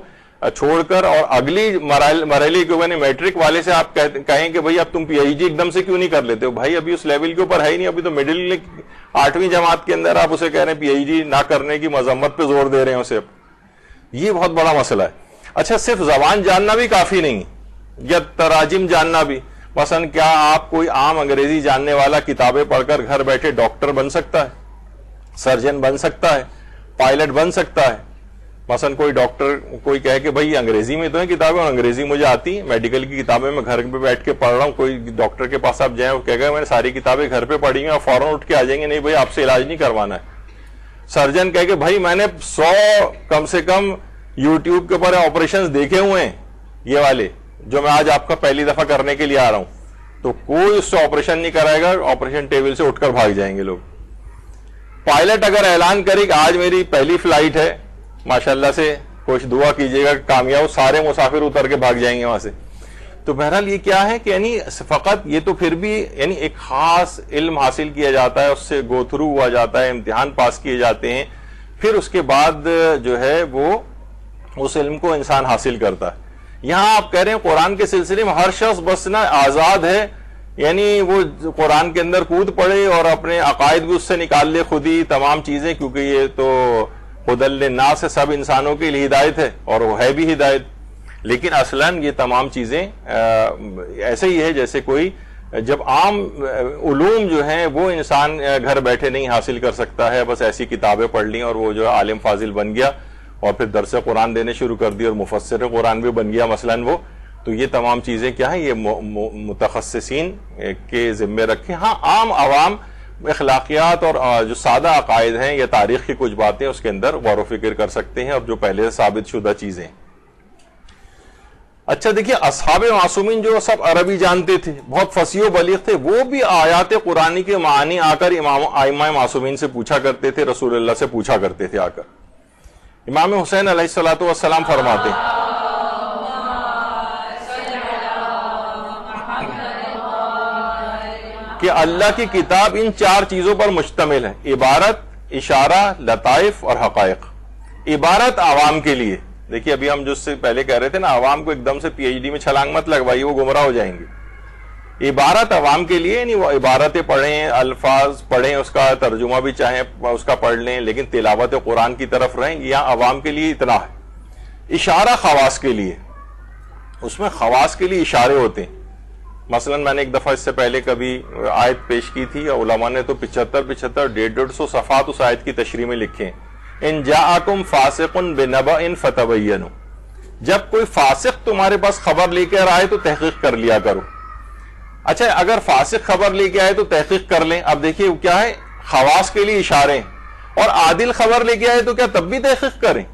چھوڑ کر اور اگلی مرحلے کو, یعنی میٹرک والے سے آپ کہیں کہ بھئی اب تم پی ایچ ڈی ایک دم سے کیوں نہیں کر لیتے ہو؟ بھائی ابھی اس لیول کے اوپر ہے ہی نہیں, ابھی تو مڈل 8ویں جماعت کے اندر آپ اسے کہہ رہے ہیں پی ایچ ڈی نہ کرنے کی مذمت پہ زور دے رہے ہیں اسے. یہ بہت بڑا مسئلہ ہے. اچھا, صرف زبان جاننا بھی کافی نہیں, یا تراجم جاننا بھی. مثلا کیا آپ کوئی عام انگریزی جاننے والا کتابیں پڑھ کر گھر بیٹھے ڈاکٹر بن سکتا ہے, سرجن بن سکتا ہے, پائلٹ بن سکتا ہے؟ مثلا کوئی ڈاکٹر کوئی کہے کہ بھئی انگریزی میں تو ہیں کتابیں, اور انگریزی مجھے آتی ہیں, میڈیکل کی کتابیں میں گھر پہ بیٹھ کے پڑھ رہا ہوں. کوئی ڈاکٹر کے پاس آپ جائیں, وہ کہے گا میں نے ساری کتابیں گھر پہ پڑھی ہیں, اور فوراً اٹھ کے آ جائیں گے نہیں بھئی آپ سے علاج نہیں کروانا ہے. سرجن کہے کہ بھائی میں نے 100 کم سے کم یوٹیوب کے اوپر آپریشن دیکھے ہوئے ہیں, یہ والے جو میں آج آپ کا پہلی دفعہ کرنے کے لیے آ رہا ہوں, تو کوئی اس سے آپریشن نہیں کرائے گا, آپریشن ٹیبل سے اٹھ کر بھاگ جائیں گے لوگ. پائلٹ اگر اعلان کرے کہ آج میری پہلی فلائٹ ہے, ماشاءاللہ سے کچھ دعا کیجیے گا کامیاب, سارے مسافر اتر کے بھاگ جائیں گے وہاں سے. تو بہرحال یہ کیا ہے کہ یعنی فقط یہ تو پھر بھی یعنی ایک خاص علم حاصل کیا جاتا ہے, اس سے گو تھرو ہوا جاتا ہے, امتحان پاس کیے جاتے ہیں, پھر اس کے بعد جو ہے وہ اس علم کو انسان حاصل کرتا ہے. یہاں آپ کہہ رہے ہیں قرآن کے سلسلے میں ہر شخص بس نا آزاد ہے, یعنی وہ قرآن کے اندر کود پڑے اور اپنے عقائد بھی اس سے نکال لے خود ہی تمام چیزیں, کیونکہ یہ تو ہدی للناس سے سب انسانوں کے لیے ہدایت ہے, اور وہ ہے بھی ہدایت. لیکن اصلاً یہ تمام چیزیں ایسے ہی ہے جیسے کوئی جب عام علوم جو ہیں وہ انسان گھر بیٹھے نہیں حاصل کر سکتا ہے, بس ایسی کتابیں پڑھ لیں اور وہ جو عالم فاضل بن گیا اور پھر درس قرآن دینے شروع کر دی اور مفسر قرآن بھی بن گیا مثلاً وہ. تو یہ تمام چیزیں کیا ہیں, یہ متخصصین کے ذمے رکھیں. ہاں عام عوام اخلاقیات اور جو سادہ عقائد ہیں یا تاریخ کی کچھ باتیں اس کے اندر غور و فکر کر سکتے ہیں, اور جو پہلے سے ثابت شدہ چیزیں. اچھا دیکھیے, اصحاب معصومین جو سب عربی جانتے تھے, بہت فصیح و بلیغ تھے, وہ بھی آیات قرآنی کے معانی آ کر ائمہ معصومین سے پوچھا کرتے تھے, رسول اللہ سے پوچھا کرتے تھے آ کر. امام حسین علیہ الصلوۃ والسلام فرماتے ہیں کہ اللہ کی کتاب ان 4 چیزوں پر مشتمل ہے: عبارت, اشارہ, لطائف اور حقائق. عبارت عوام کے لیے. دیکھیے ابھی ہم جو سے پہلے کہہ رہے تھے نا, عوام کو ایک دم سے پی ایچ ڈی میں چھلانگ مت لگوائیے, وہ گمراہ ہو جائیں گے. عبارت عوام کے لیے, یعنی وہ عبارتیں پڑھیں, الفاظ پڑھیں, اس کا ترجمہ بھی چاہیں اس کا پڑھ لیں, لیکن تلاوت قرآن کی طرف رہیں. یہاں عوام کے لیے اتنا ہے. اشارہ خواص کے لیے, اس میں خواص کے لیے اشارے ہوتے ہیں. مثلا میں نے ایک دفعہ اس سے پہلے کبھی آیت پیش کی تھی, اور علماء نے تو 75 150 صفحات اس آیت کی تشریح میں لکھے ہیں. ان جاءکم فاسق بنبأ فتبینوا, جب کوئی فاسق تمہارے پاس خبر لے کے آئے تو تحقیق کر لیا کرو. اچھا, اگر فاسق خبر لے کے آئے تو تحقیق کر لیں. اب دیکھیے کیا ہے, خواص کے لیے اشارے, اور عادل خبر لے کے آئے تو کیا تب بھی تحقیق کریں؟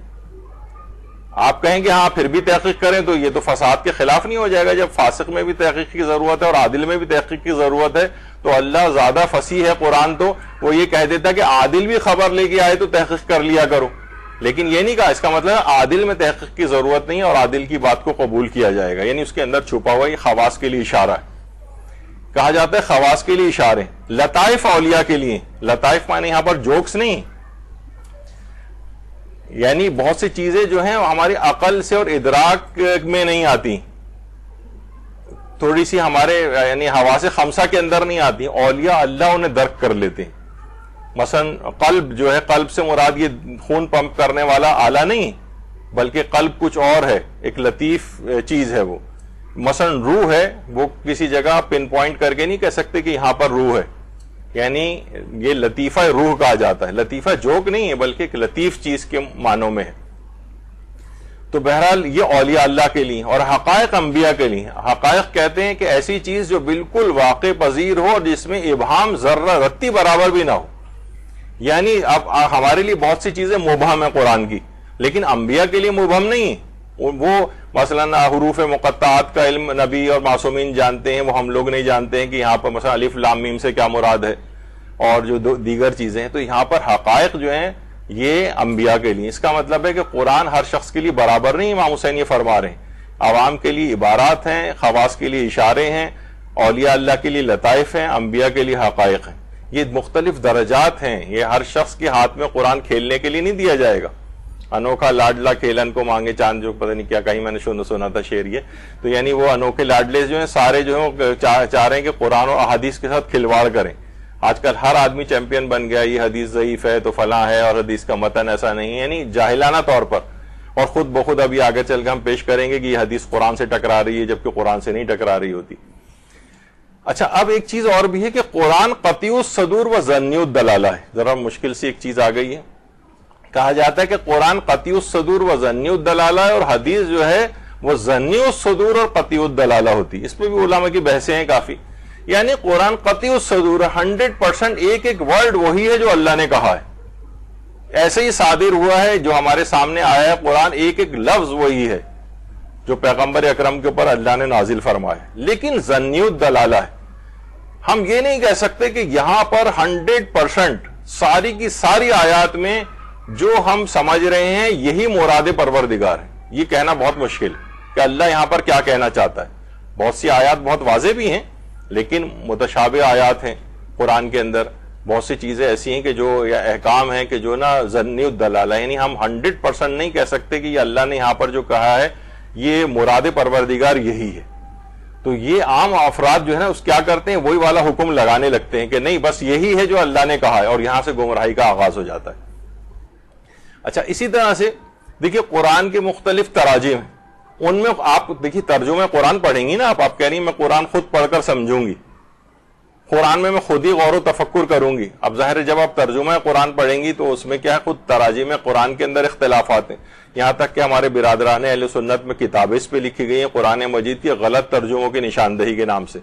آپ کہیں کہ ہاں پھر بھی تحقیق کریں, تو یہ تو فساد کے خلاف نہیں ہو جائے گا. جب فاسق میں بھی تحقیق کی ضرورت ہے اور عادل میں بھی تحقیق کی ضرورت ہے, تو اللہ زیادہ فصیح ہے قرآن, تو وہ یہ کہہ دیتا کہ عادل بھی خبر لے کے آئے تو تحقیق کر لیا کرو. لیکن یہ نہیں کہا, اس کا مطلب عادل میں تحقیق کی ضرورت نہیں اور عادل کی بات کو قبول کیا جائے گا. یعنی اس کے اندر چھپا ہوا یہ خواص کے لیے اشارہ ہے. کہا جاتا ہے خواص کے لیے اشارے. لطائف اولیاء کے لیے. لطائف معنی یہاں پر جوکس نہیں, یعنی بہت سی چیزیں جو ہیں ہماری عقل سے اور ادراک میں نہیں آتی, تھوڑی سی ہمارے یعنی حواس خمسہ کے اندر نہیں آتی. اولیاء اللہ انہیں درک کر لیتے ہیں. مثلا قلب جو ہے, قلب سے مراد یہ خون پمپ کرنے والا آلہ نہیں, بلکہ قلب کچھ اور ہے, ایک لطیف چیز ہے وہ. مثلا روح ہے، وہ کسی جگہ پن پوائنٹ کر کے نہیں کہہ سکتے کہ یہاں پر روح ہے، یعنی یہ لطیفہ روح کہا جاتا ہے. لطیفہ جوک نہیں ہے بلکہ ایک لطیف چیز کے معنوں میں ہے. تو بہرحال یہ اولیاء اللہ کے لیے، اور حقائق انبیاء کے لیے. حقائق کہتے ہیں کہ ایسی چیز جو بالکل واقع پذیر ہو اور جس میں ابہام ذرہ رتی برابر بھی نہ ہو. یعنی اب ہمارے لیے بہت سی چیزیں مبہم ہیں قرآن کی، لیکن انبیاء کے لیے مبہم نہیں ہے. وہ مثلا حروف مقطعات کا علم نبی اور معصومین جانتے ہیں، وہ ہم لوگ نہیں جانتے ہیں کہ یہاں پر مثلا الف لام میم سے کیا مراد ہے، اور جو دیگر چیزیں ہیں. تو یہاں پر حقائق جو ہیں یہ انبیاء کے لیے. اس کا مطلب ہے کہ قرآن ہر شخص کے لیے برابر نہیں. امام حسین یہ فرما رہے ہیں عوام کے لیے عبارات ہیں، خواص کے لیے اشارے ہیں، اولیاء اللہ کے لیے لطائف ہیں، انبیاء کے لیے حقائق ہیں. یہ مختلف درجات ہیں. یہ ہر شخص کے ہاتھ میں قرآن کھیلنے کے لیے نہیں دیا جائے گا. انوکھا لاڈلا کھیلن کو مانگے چاند، جو پتہ نہیں کیا کہیں میں نے سنا تھا شعر یہ. تو یعنی وہ انوکھے لاڈلے جو ہیں سارے جو ہیں چاہ رہے ہیں کہ قرآن اور احادیث کے ساتھ کھلواڑ کریں. آج کل ہر آدمی چیمپئن بن گیا، یہ حدیث ضعیف ہے تو فلاں ہے، اور حدیث کا متن ایسا نہیں ہے، یعنی جاہلانہ طور پر. اور خود بخود ابھی آگے چل کے ہم پیش کریں گے کہ یہ حدیث قرآن سے ٹکرا رہی ہے جبکہ قرآن سے نہیں ٹکرا رہی ہوتی. اچھا، اب ایک چیز اور بھی ہے کہ قرآن قطعی الصدور و ظنی الدلالہ ہے. ذرا مشکل سی ایک چیز آ گئی ہے. کہا جاتا ہے کہ قرآن قطعی الصدور و ظنی الدلالہ ہے، اور حدیث جو ہے وہ ظنی الصدور اور قطعی الدلالہ ہوتی ہے. اس پہ بھی علماء کی بحثیں ہیں کافی. یعنی قرآن قطعی الصدور 100% ایک ورڈ وہی ہے جو اللہ نے کہا ہے، ایسے ہی صادر ہوا ہے جو ہمارے سامنے آیا ہے. قرآن ایک لفظ وہی ہے جو پیغمبر اکرم کے اوپر اللہ نے نازل فرمایا ہے، لیکن ظنی الدلالہ ہے. ہم یہ نہیں کہہ سکتے کہ یہاں پر 100% ساری کی ساری آیات میں جو ہم سمجھ رہے ہیں یہی مراد پروردگار ہے. یہ کہنا بہت مشکل ہے کہ اللہ یہاں پر کیا کہنا چاہتا ہے. بہت سی آیات بہت واضح بھی ہیں لیکن متشابہ آیات ہیں قرآن کے اندر. بہت سی چیزیں ایسی ہیں کہ جو یا احکام ہیں کہ جو نا ظنی الدلالہ، یعنی ہم 100% نہیں کہہ سکتے کہ یہ اللہ نے یہاں پر جو کہا ہے یہ مراد پروردگار یہی ہے. تو یہ عام افراد جو ہے نا اس کیا کرتے ہیں، وہی والا حکم لگانے لگتے ہیں کہ نہیں بس یہی ہے جو اللہ نے کہا ہے، اور یہاں سے گمراہی کا آغاز ہو جاتا ہے. اچھا، اسی طرح سے دیکھیے قرآن کے مختلف تراجم ہیں. ان میں آپ دیکھیے ترجمہ قرآن پڑھیں گی نا، آپ کہہ رہی ہیں میں قرآن خود پڑھ کر سمجھوں گی، قرآن میں خود ہی غور و تفکر کروں گی. اب ظاہر ہے جب آپ ترجمہ قرآن پڑھیں گی تو اس میں کیا ہے، خود تراجم قرآن کے اندر اختلافات ہیں. یہاں تک کہ ہمارے برادران اہل سنت میں کتابیں اس پہ لکھی گئی ہیں قرآن مجید کی غلط ترجموں کی نشاندہی کے نام سے.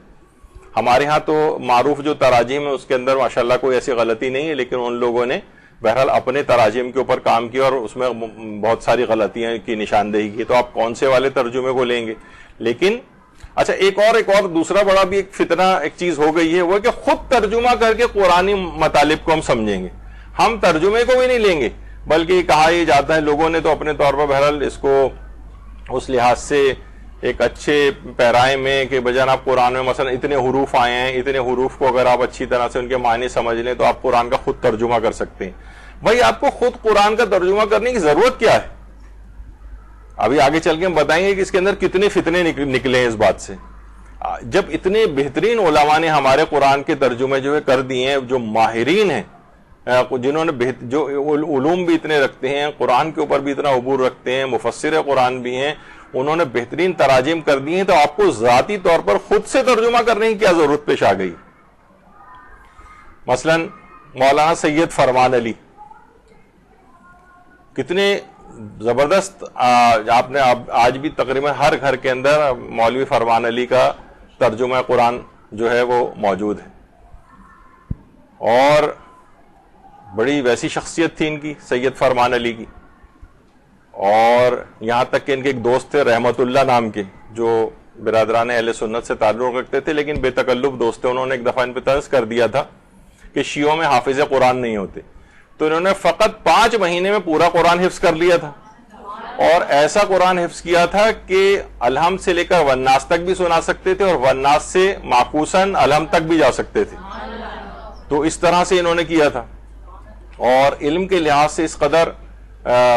ہمارے ہاں تو معروف جو تراجم ہے اس کے اندر ماشاءاللہ کوئی ایسی غلطی نہیں ہے، لیکن ان لوگوں نے بہرحال اپنے تراجم کے اوپر کام کیا اور اس میں بہت ساری غلطیاں کی نشاندہی کی. تو آپ کون سے والے ترجمے کو لیں گے؟ لیکن اچھا، ایک اور دوسرا بڑا بھی ایک فتنہ ایک چیز ہو گئی ہے، وہ کہ خود ترجمہ کر کے قرآنی مطالب کو ہم سمجھیں گے. ہم ترجمے کو بھی نہیں لیں گے، بلکہ کہا یہ جاتا ہے لوگوں نے تو اپنے طور پر بہرحال اس کو اس لحاظ سے ایک اچھے پیرائے میں کہ بجان آپ قرآن میں مثلا اتنے حروف آئے ہیں، اتنے حروف کو اگر آپ اچھی طرح سے ان کے معنی سمجھ لیں تو آپ قرآن کا خود ترجمہ کر سکتے ہیں. بھائی آپ کو خود قرآن کا ترجمہ کرنے کی ضرورت کیا ہے؟ ابھی آگے چل کے ہم بتائیں گے کہ اس کے اندر کتنے فتنے نکلے ہیں اس بات سے. جب اتنے بہترین علماء نے ہمارے قرآن کے ترجمے جو ہے کر دیے ہیں، جو ماہرین ہیں، جنہوں نے جو علوم بھی اتنے رکھتے ہیں، قرآن کے اوپر بھی اتنا عبور رکھتے ہیں، مفسر قرآن بھی ہیں، انہوں نے بہترین تراجم کر دی ہیں، تو آپ کو ذاتی طور پر خود سے ترجمہ کرنے کی کیا ضرورت پیش آ گئی؟ مثلا مولانا سید فرمان علی کتنے زبردست، آپ نے آج بھی تقریباً ہر گھر کے اندر مولوی فرمان علی کا ترجمہ قرآن جو ہے وہ موجود ہے. اور بڑی ویسی شخصیت تھی ان کی، سید فرمان علی کی. اور یہاں تک کہ ان کے ایک دوست تھے رحمت اللہ نام کے، جو برادران اہل سنت سے تعلق رکھتے تھے لیکن بے تکلف دوست تھے. انہوں نے ایک دفعہ ان پہ طنز کر دیا تھا کہ شیعوں میں حافظ قرآن نہیں ہوتے. تو انہوں نے فقط 5 مہینے میں پورا قرآن حفظ کر لیا تھا، اور ایسا قرآن حفظ کیا تھا کہ الحمد سے لے کر والناس تک بھی سنا سکتے تھے، اور والناس سے معکوساً الحمد تک بھی جا سکتے تھے. تو اس طرح سے انہوں نے کیا تھا. اور علم کے لحاظ سے اس قدر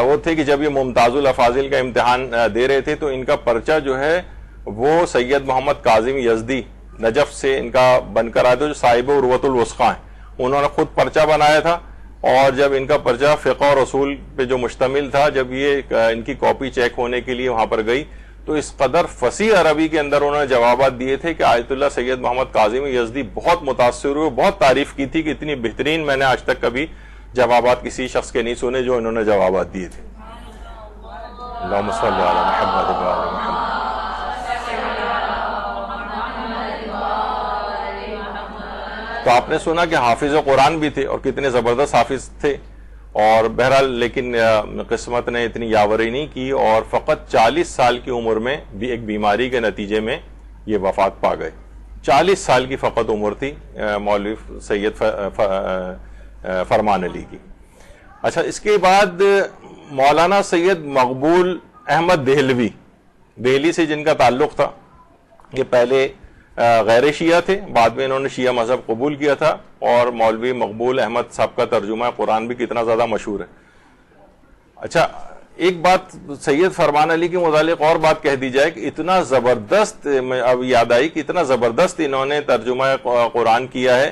وہ تھے کہ جب یہ ممتاز الافاضل کا امتحان دے رہے تھے تو ان کا پرچہ جو ہے وہ سید محمد کاظم یزدی نجف سے ان کا بن کر آیا تھا، جو صاحب عروۃ الوثقیٰ ہیں. انہوں نے خود پرچہ بنایا تھا، اور جب ان کا پرچہ فقہ اور اصول پہ جو مشتمل تھا، جب یہ ان کی کاپی چیک ہونے کے لیے وہاں پر گئی تو اس قدر فصیح عربی کے اندر انہوں نے جوابات دیے تھے کہ آیت اللہ سید محمد کاظمی یزدی بہت متاثر ہوئے, بہت تعریف کی تھی کہ اتنی بہترین میں نے آج تک کبھی جوابات کسی شخص کے نہیں سنے جو انہوں نے جوابات دیے تھے. اللہم صلی علی محمد و علی محمد. تو آپ نے سنا کہ حافظ قرآن بھی تھے اور کتنے زبردست حافظ تھے, اور بہرحال لیکن قسمت نے اتنی یاوری نہیں کی اور فقط 40 سال کی عمر میں بھی ایک بیماری کے نتیجے میں یہ وفات پا گئے. 40 سال کی فقط عمر تھی مولوی سید فرمان علی کی. اچھا, اس کے بعد مولانا سید مقبول احمد دہلوی, دہلی سے جن کا تعلق تھا, یہ پہلے غیر شیعہ تھے, بعد میں انہوں نے شیعہ مذہب قبول کیا تھا, اور مولوی مقبول احمد صاحب کا ترجمہ قرآن بھی کتنا زیادہ مشہور ہے. اچھا, ایک بات سید فرمان علی کے متعلق اور بات کہہ دی جائے کہ اتنا زبردست, اب یاد آئی کہ اتنا زبردست انہوں نے ترجمہ قرآن کیا ہے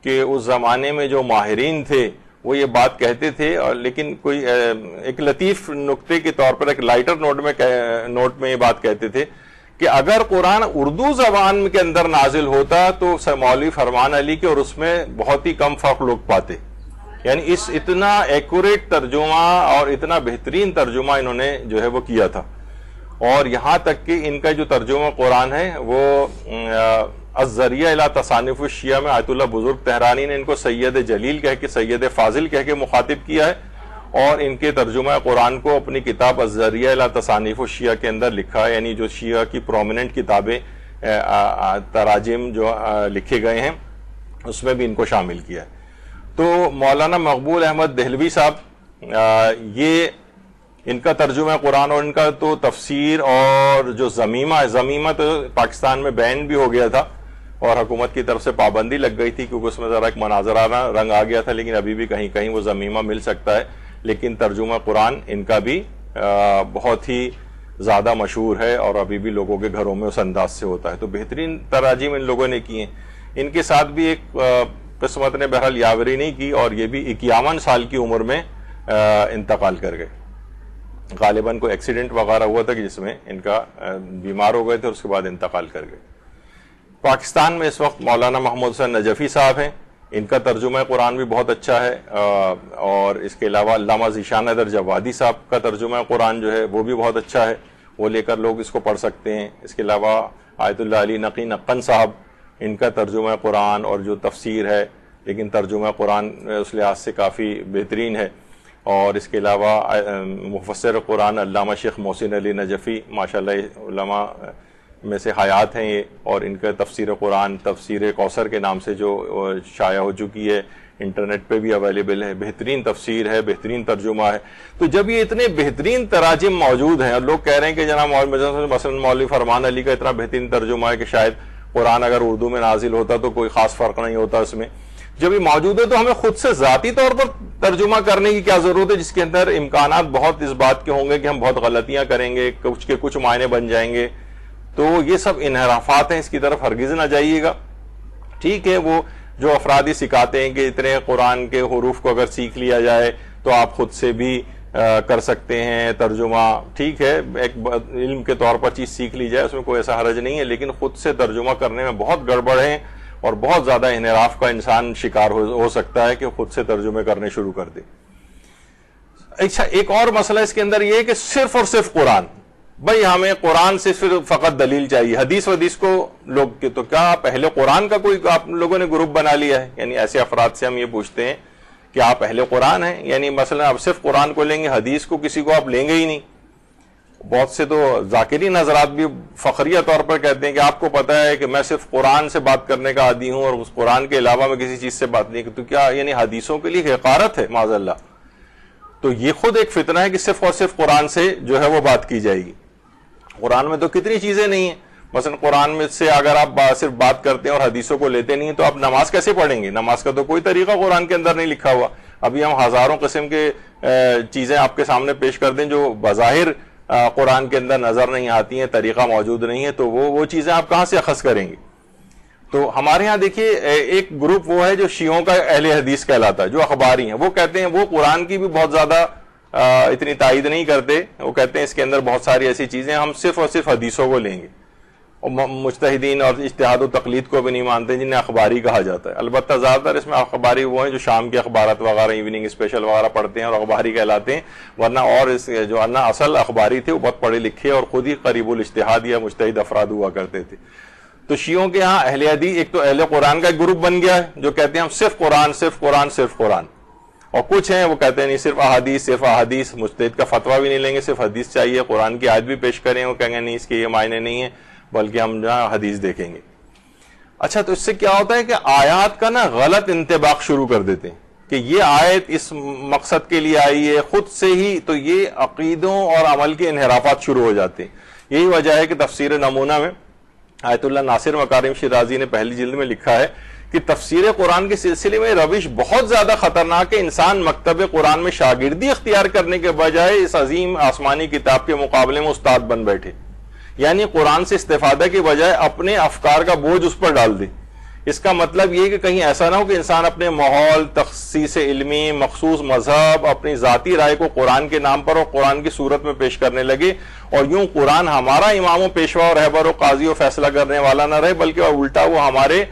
کہ اس زمانے میں جو ماہرین تھے وہ یہ بات کہتے تھے, اور لیکن کوئی ایک لطیف نقطے کے طور پر ایک لائٹر نوٹ میں یہ بات کہتے تھے کہ اگر قرآن اردو زبان کے اندر نازل ہوتا تو مولوی فرمان علی کے اور اس میں بہت ہی کم فرق لوگ پاتے. یعنی اس اتنا ایکوریٹ ترجمہ اور اتنا بہترین ترجمہ انہوں نے جو ہے وہ کیا تھا, اور یہاں تک کہ ان کا جو ترجمہ قرآن ہے وہ الذریعہ الی تصانیف الشیعہ میں آیت اللہ بزرگ تہرانی نے ان کو سید جلیل کہہ کے, سید فاضل کہہ کے مخاطب کیا ہے, اور ان کے ترجمہ قرآن کو اپنی کتاب الذریعہ الی تصانیف الشیعہ کے اندر لکھا ہے, یعنی جو شیعہ کی پرومیننٹ کتابیں تراجم جو لکھے گئے ہیں اس میں بھی ان کو شامل کیا ہے. تو مولانا مقبول احمد دہلوی صاحب, یہ ان کا ترجمہ قرآن اور ان کا تو تفسیر اور جو زمیمہ تو پاکستان میں بین بھی ہو گیا تھا اور حکومت کی طرف سے پابندی لگ گئی تھی کیونکہ اس میں ذرا ایک مناظرانہ رنگ آ گیا تھا, لیکن ابھی بھی کہیں کہیں وہ زمیمہ مل سکتا ہے. لیکن ترجمہ قرآن ان کا بھی بہت ہی زیادہ مشہور ہے اور ابھی بھی لوگوں کے گھروں میں اس انداز سے ہوتا ہے. تو بہترین تراجم ان لوگوں نے کی ہیں. ان کے ساتھ بھی ایک قسمت نے بہرحال یاوری نہیں کی, اور یہ بھی 51 سال کی عمر میں انتقال کر گئے. غالباً کوئی ایکسیڈنٹ وغیرہ ہوا تھا کہ جس میں ان کا بیمار ہو گئے تھے اور اس کے بعد انتقال کر گئے. پاکستان میں اس وقت مولانا محمد حسین نجفی صاحب ہیں, ان کا ترجمہ قرآن بھی بہت اچھا ہے, اور اس کے علاوہ علامہ ذیشان حیدر جوادی صاحب کا ترجمہ قرآن جو ہے وہ بھی بہت اچھا ہے, وہ لے کر لوگ اس کو پڑھ سکتے ہیں. اس کے علاوہ آیت اللہ علی نقی نقن صاحب, ان کا ترجمہ قرآن اور جو تفسیر ہے, لیکن ترجمہ قرآن اس لحاظ سے کافی بہترین ہے. اور اس کے علاوہ مفسر قرآن علامہ شیخ محسن علی نجفی, ماشاءاللہ علماء میں سے حیات ہیں یہ, اور ان کا تفسیر قرآن تفسیر کوثر کے نام سے جو شائع ہو چکی ہے, انٹرنیٹ پہ بھی اویلیبل ہے, بہترین تفسیر ہے, بہترین ترجمہ ہے. تو جب یہ اتنے بہترین تراجم موجود ہیں اور لوگ کہہ رہے ہیں کہ جناب مثلا مولوی فرمان علی کا اتنا بہترین ترجمہ ہے کہ شاید قرآن اگر اردو میں نازل ہوتا تو کوئی خاص فرق نہیں ہوتا اس میں, جب یہ موجود ہے تو ہمیں خود سے ذاتی طور پر ترجمہ کرنے کی کیا ضرورت ہے جس کے اندر امکانات بہت اس بات کے ہوں گے کہ ہم بہت غلطیاں کریں گے, کچھ کے کچھ معنی بن جائیں گے. تو یہ سب انحرافات ہیں, اس کی طرف ہرگز نہ جائیے گا. ٹھیک ہے, وہ جو افراد سکھاتے ہیں کہ اتنے قرآن کے حروف کو اگر سیکھ لیا جائے تو آپ خود سے بھی کر سکتے ہیں ترجمہ, ٹھیک ہے, ایک علم کے طور پر چیز سیکھ لی جائے اس میں کوئی ایسا حرج نہیں ہے, لیکن خود سے ترجمہ کرنے میں بہت گڑبڑ ہے اور بہت زیادہ انحراف کا انسان شکار ہو سکتا ہے کہ خود سے ترجمے کرنے شروع کر دے. اچھا, ایک اور مسئلہ اس کے اندر یہ ہے کہ صرف اور صرف قرآن, بھائی ہمیں قرآن سے صرف فقط دلیل چاہیے, حدیث کو لوگ تو کیا پہلے قرآن کا کوئی آپ لوگوں نے گروپ بنا لیا ہے؟ یعنی ایسے افراد سے ہم یہ پوچھتے ہیں کہ آپ اہل قرآن ہیں, یعنی مثلا آپ صرف قرآن کو لیں گے, حدیث کو کسی کو آپ لیں گے ہی نہیں. بہت سے تو ذاکرین حضرات بھی فخریہ طور پر کہتے ہیں کہ آپ کو پتہ ہے کہ میں صرف قرآن سے بات کرنے کا عادی ہوں اور اس قرآن کے علاوہ میں کسی چیز سے بات نہیں. تو کیا یعنی حدیثوں کے لیے حقارت ہے معاذ اللہ؟ تو یہ خود ایک فتنہ ہے کہ صرف اور صرف قرآن سے جو ہے وہ بات کی جائے گی. قرآن میں تو کتنی چیزیں نہیں ہیں, مثلا قرآن میں سے اگر آپ صرف بات کرتے ہیں اور حدیثوں کو لیتے نہیں تو آپ نماز کیسے پڑھیں گے؟ نماز کا تو کوئی طریقہ قرآن کے اندر نہیں لکھا ہوا. ابھی ہم ہزاروں قسم کے چیزیں آپ کے سامنے پیش کر دیں جو بظاہر قرآن کے اندر نظر نہیں آتی ہیں, طریقہ موجود نہیں ہے, تو وہ چیزیں آپ کہاں سے اخذ کریں گے؟ تو ہمارے ہاں دیکھیے ایک گروپ وہ ہے جو شیعوں کا اہل حدیث کہلاتا ہے, جو اخباری ہیں, وہ کہتے ہیں وہ قرآن کی بھی بہت زیادہ اتنی تائید نہیں کرتے. وہ کہتے ہیں اس کے اندر بہت ساری ایسی چیزیں ہم صرف اور صرف حدیثوں کو لیں گے, اور مجتہدین اور اجتہاد و تقلید کو بھی نہیں مانتے جنہیں اخباری کہا جاتا ہے. البتہ زیادہ تر اس میں اخباری وہ ہیں جو شام کے اخبارات وغیرہ ایوننگ اسپیشل وغیرہ پڑھتے ہیں اور اخباری کہلاتے ہیں, ورنہ اور اس جو اصل اخباری تھے وہ بہت پڑھے لکھے اور خود ہی قریب الاجتہاد یا مجتہد افراد ہوا کرتے تھے. تو شیعوں کے ہاں اہل حدیث ایک تو اہل قرآن کا ایک گروپ بن گیا ہے جو کہتے ہیں ہم صرف قرآن صرف قرآن صرف قرآن, اور کچھ ہیں وہ کہتے ہیں نہیں صرف احادیث صرف احادیث, مجتہد کا فتویٰ بھی نہیں لیں گے, صرف حدیث چاہیے, قرآن کی آیت بھی پیش کریں وہ کہیں گے نہیں اس کے یہ معنی نہیں ہے بلکہ ہم جہاں حدیث دیکھیں گے. اچھا تو اس سے کیا ہوتا ہے کہ آیات کا نا غلط انطباق شروع کر دیتے ہیں کہ یہ آیت اس مقصد کے لیے آئی ہے خود سے ہی, تو یہ عقیدوں اور عمل کے انحرافات شروع ہو جاتے ہیں. یہی وجہ ہے کہ تفسیر نمونہ میں آیت اللہ ناصر مکارم شیرازی نے پہلی جلد میں لکھا ہے کہ تفسیر قرآن کے سلسلے میں روش بہت زیادہ خطرناک ہے. انسان مکتب قرآن میں شاگردی اختیار کرنے کے بجائے اس عظیم آسمانی کتاب کے مقابلے میں استاد بن بیٹھے, یعنی قرآن سے استفادہ کے بجائے اپنے افکار کا بوجھ اس پر ڈال دے. اس کا مطلب یہ کہ کہیں ایسا نہ ہو کہ انسان اپنے ماحول, تخصیص علمی, مخصوص مذہب, اپنی ذاتی رائے کو قرآن کے نام پر اور قرآن کی صورت میں پیش کرنے لگے, اور یوں قرآن ہمارا امام و پیشوا اور رہبر و قاضی و فیصلہ کرنے والا نہ رہے بلکہ الٹا وہ ہمارے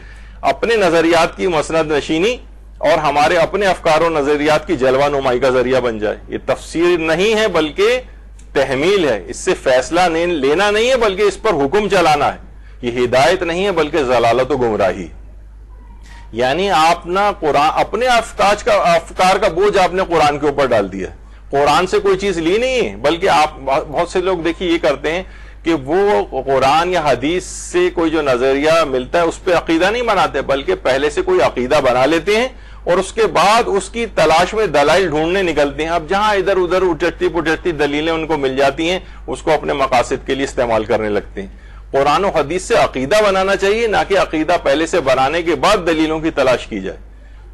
اپنے نظریات کی مسند نشینی اور ہمارے اپنے افکار و نظریات کی جلوہ نمائی کا ذریعہ بن جائے. یہ تفسیر نہیں ہے بلکہ تحمیل ہے, اس سے فیصلہ لینا نہیں ہے بلکہ اس پر حکم چلانا ہے. یہ ہدایت نہیں ہے بلکہ ضلالت و گمراہی. یعنی آپ نہ قرآن اپنے افکار کا بوجھ آپ نے قرآن کے اوپر ڈال دیا. قرآن سے کوئی چیز لی نہیں ہے بلکہ آپ بہت سے لوگ دیکھیے یہ کرتے ہیں کہ وہ قرآن یا حدیث سے کوئی جو نظریہ ملتا ہے اس پہ عقیدہ نہیں بناتے بلکہ پہلے سے کوئی عقیدہ بنا لیتے ہیں اور اس کے بعد اس کی تلاش میں دلائل ڈھونڈنے نکلتے ہیں. اب جہاں ادھر ادھر اٹھتی پٹھتی دلیلیں ان کو مل جاتی ہیں اس کو اپنے مقاصد کے لیے استعمال کرنے لگتے ہیں. قرآن و حدیث سے عقیدہ بنانا چاہیے, نہ کہ عقیدہ پہلے سے بنانے کے بعد دلیلوں کی تلاش کی جائے.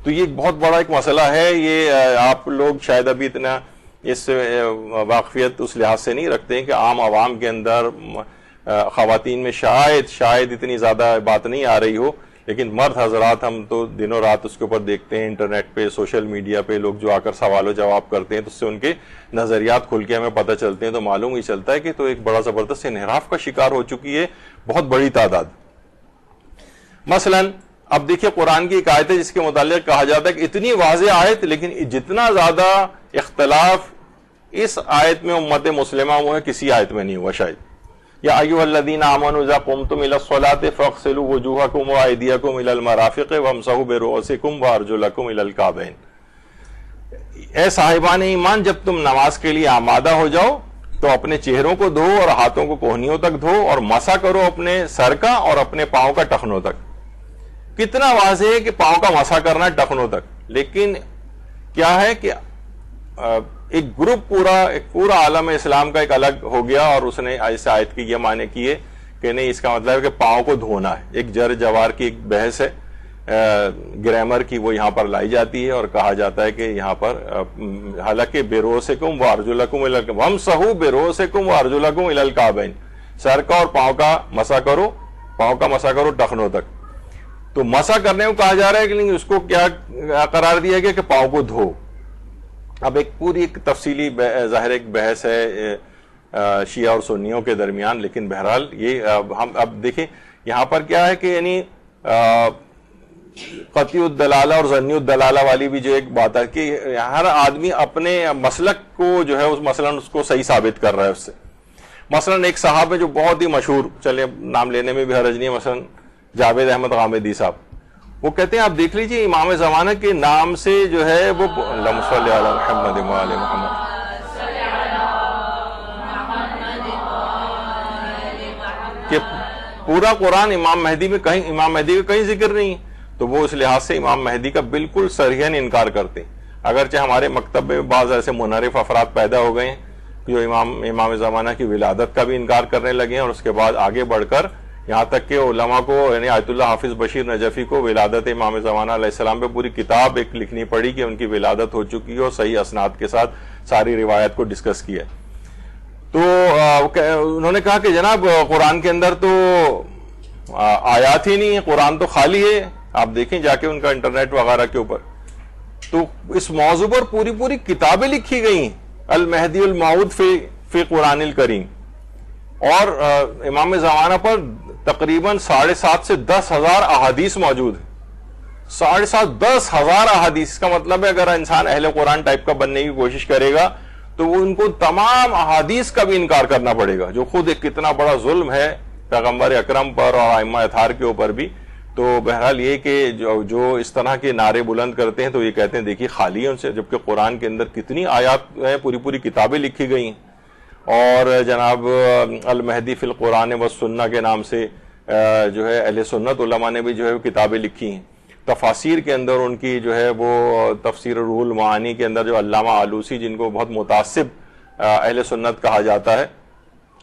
تو یہ بہت بڑا ایک مسئلہ ہے. یہ آپ لوگ شاید ابھی اتنا اس واقفیت اس لحاظ سے نہیں رکھتے ہیں کہ عام عوام کے اندر خواتین میں شاید اتنی زیادہ بات نہیں آ رہی ہو, لیکن مرد حضرات ہم تو دنوں رات اس کے اوپر دیکھتے ہیں انٹرنیٹ پہ, سوشل میڈیا پہ لوگ جو آ کر سوال و جواب کرتے ہیں تو اس سے ان کے نظریات کھل کے ہمیں پتہ چلتے ہیں. تو معلوم ہی چلتا ہے کہ تو ایک بڑا زبردست انحراف کا شکار ہو چکی ہے بہت بڑی تعداد. مثلا اب دیکھیے قرآن کی ایک آیت ہے جس کے متعلق کہا جاتا ہے کہ اتنی واضح آیت لیکن جتنا زیادہ اختلاف اس آیت میں امت مسلمہ ہوا ہے کسی آیت میں نہیں ہوا شاید. یا ایھا الذین آمنوا اذا قمتم الی الصلاۃ فاغسلوا وجوہکم وایدیکم الی المرافق وامسحوا برؤوسکم وارجلکم الی الکعبین. اے صاحبان ایمان جب تم نماز کے لیے آمادہ ہو جاؤ تو اپنے چہروں کو دھو اور ہاتھوں کو کوہنیوں تک دھو اور مسح کرو اپنے سر کا اور اپنے پاؤں کا ٹخنوں تک. کتنا واضح ہے کہ پاؤں کا مسح کرنا ٹخنوں تک, لیکن کیا ہے کہ ایک گروپ پورا عالم اسلام کا ایک الگ ہو گیا اور اس نے اس آیت کی یہ معنی کیے کہ نہیں اس کا مطلب ہے کہ پاؤں کو دھونا ہے. ایک جر جوار کی ایک بحث ہے گرامر کی, وہ یہاں پر لائی جاتی ہے اور کہا جاتا ہے کہ یہاں پر حالانکہ برؤوسکم وارجلکم الی الکعبین وامسحوا برؤوسکم وارجلکم الی الکعبین, سر کا اور پاؤں کا مسح کرو ٹخنوں تک. تو مسح کرنے کو کہا جا رہا ہے کہ اس کو کیا قرار دیا گیا کہ پاؤں کو دھو. اب ایک پوری ایک تفصیلی ظاہر ایک بحث ہے شیعہ اور سنیوں کے درمیان, لیکن بہرحال یہ ہم اب دیکھیں یہاں پر کیا ہے کہ یعنی قطعی الدلالہ اور ظنی الدلالہ والی بھی جو ایک بات ہے کہ ہر آدمی اپنے مسلک کو جو ہے مثلا اس کو صحیح ثابت کر رہا ہے اس سے. مثلا ایک صاحب ہے جو بہت ہی مشہور, چلے نام لینے میں بھی حرج نہیں ہے, مثلا جاوید احمد غامدی صاحب, وہ کہتے ہیں آپ دیکھ لیجئے امام زمانہ کے نام سے جو ہے وہ اللہم صلی علی محمد و آل محمد, کہ پورا قرآن امام مہدی کا کہیں ذکر نہیں. تو وہ اس لحاظ سے امام مہدی کا بالکل صریحاً انکار کرتے ہیں. اگرچہ ہمارے مکتب میں بعض ایسے منحرف افراد پیدا ہو گئے ہیں جو امام زمانہ کی ولادت کا بھی انکار کرنے لگے ہیں, اور اس کے بعد آگے بڑھ کر یہاں تک کہ علماء کو یعنی آیت اللہ حافظ بشیر نجفی کو ولادت امام زمانہ علیہ السلام پہ پوری کتاب ایک لکھنی پڑی کہ ان کی ولادت ہو چکی ہے اور صحیح اسناد کے ساتھ ساری روایت کو ڈسکس کیا. تو انہوں نے کہا کہ جناب قرآن کے اندر تو آیات ہی نہیں ہے, قرآن تو خالی ہے. آپ دیکھیں جا کے ان کا انٹرنیٹ وغیرہ کے اوپر, تو اس موضوع پر پوری کتابیں لکھی گئی ہیں المہدی الموعود فی قرآن الکریم، اور امام زمانہ پر تقریباً 7.5 سے 10,000 احادیث موجود ہیں. 7.5 10,000 احادیث. اس کا مطلب ہے اگر انسان اہل قرآن ٹائپ کا بننے کی کوشش کرے گا تو وہ ان کو تمام احادیث کا بھی انکار کرنا پڑے گا، جو خود ایک کتنا بڑا ظلم ہے پیغمبر اکرم پر اور ائمہ اطہار کے اوپر بھی. تو بہرحال یہ کہ جو اس طرح کے نعرے بلند کرتے ہیں تو یہ کہتے ہیں دیکھیے خالی ہے ان سے، جبکہ قرآن کے اندر کتنی آیات ہیں، پوری کتابیں لکھی گئی ہیں. اور جناب المہدی فی القرآن والسنہ کے نام سے جو ہے اہل سنت علماء نے بھی جو ہے کتابیں لکھی ہیں. تفاسیر کے اندر ان کی جو ہے وہ تفسیر روح المعانی کے اندر جو علامہ آلوسی، جن کو بہت متعصب اہل سنت کہا جاتا ہے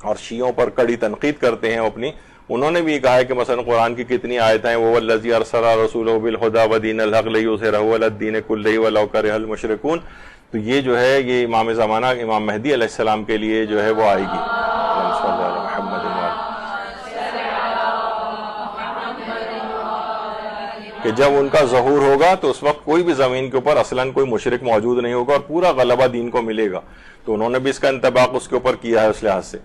اور شیعوں پر کڑی تنقید کرتے ہیں اپنی، انہوں نے بھی کہا ہے کہ مثلا قرآن کی کتنی آیتیں ہیں، وَوَالَّذِي أَرْسَلَ رَسُولَهُ بِالْهُدَىٰ وَدِينِ الْحَقِّ لِيُظْهِرَهُ عَلَى الدِّينِ كُلِّهِ وَلَوْ كَرِهَ الْمُشْرِكُونَ. تو یہ جو ہے یہ امام زمانہ امام مہدی علیہ السلام کے لیے جو ہے وہ آئے گی. کہ جب ان کا ظہور ہوگا تو اس وقت کوئی بھی زمین کے اوپر اصلاً کوئی مشرک موجود نہیں ہوگا اور پورا غلبہ دین کو ملے گا. تو انہوں نے بھی اس کا انطباق اس کے اوپر کیا ہے اس لحاظ سے.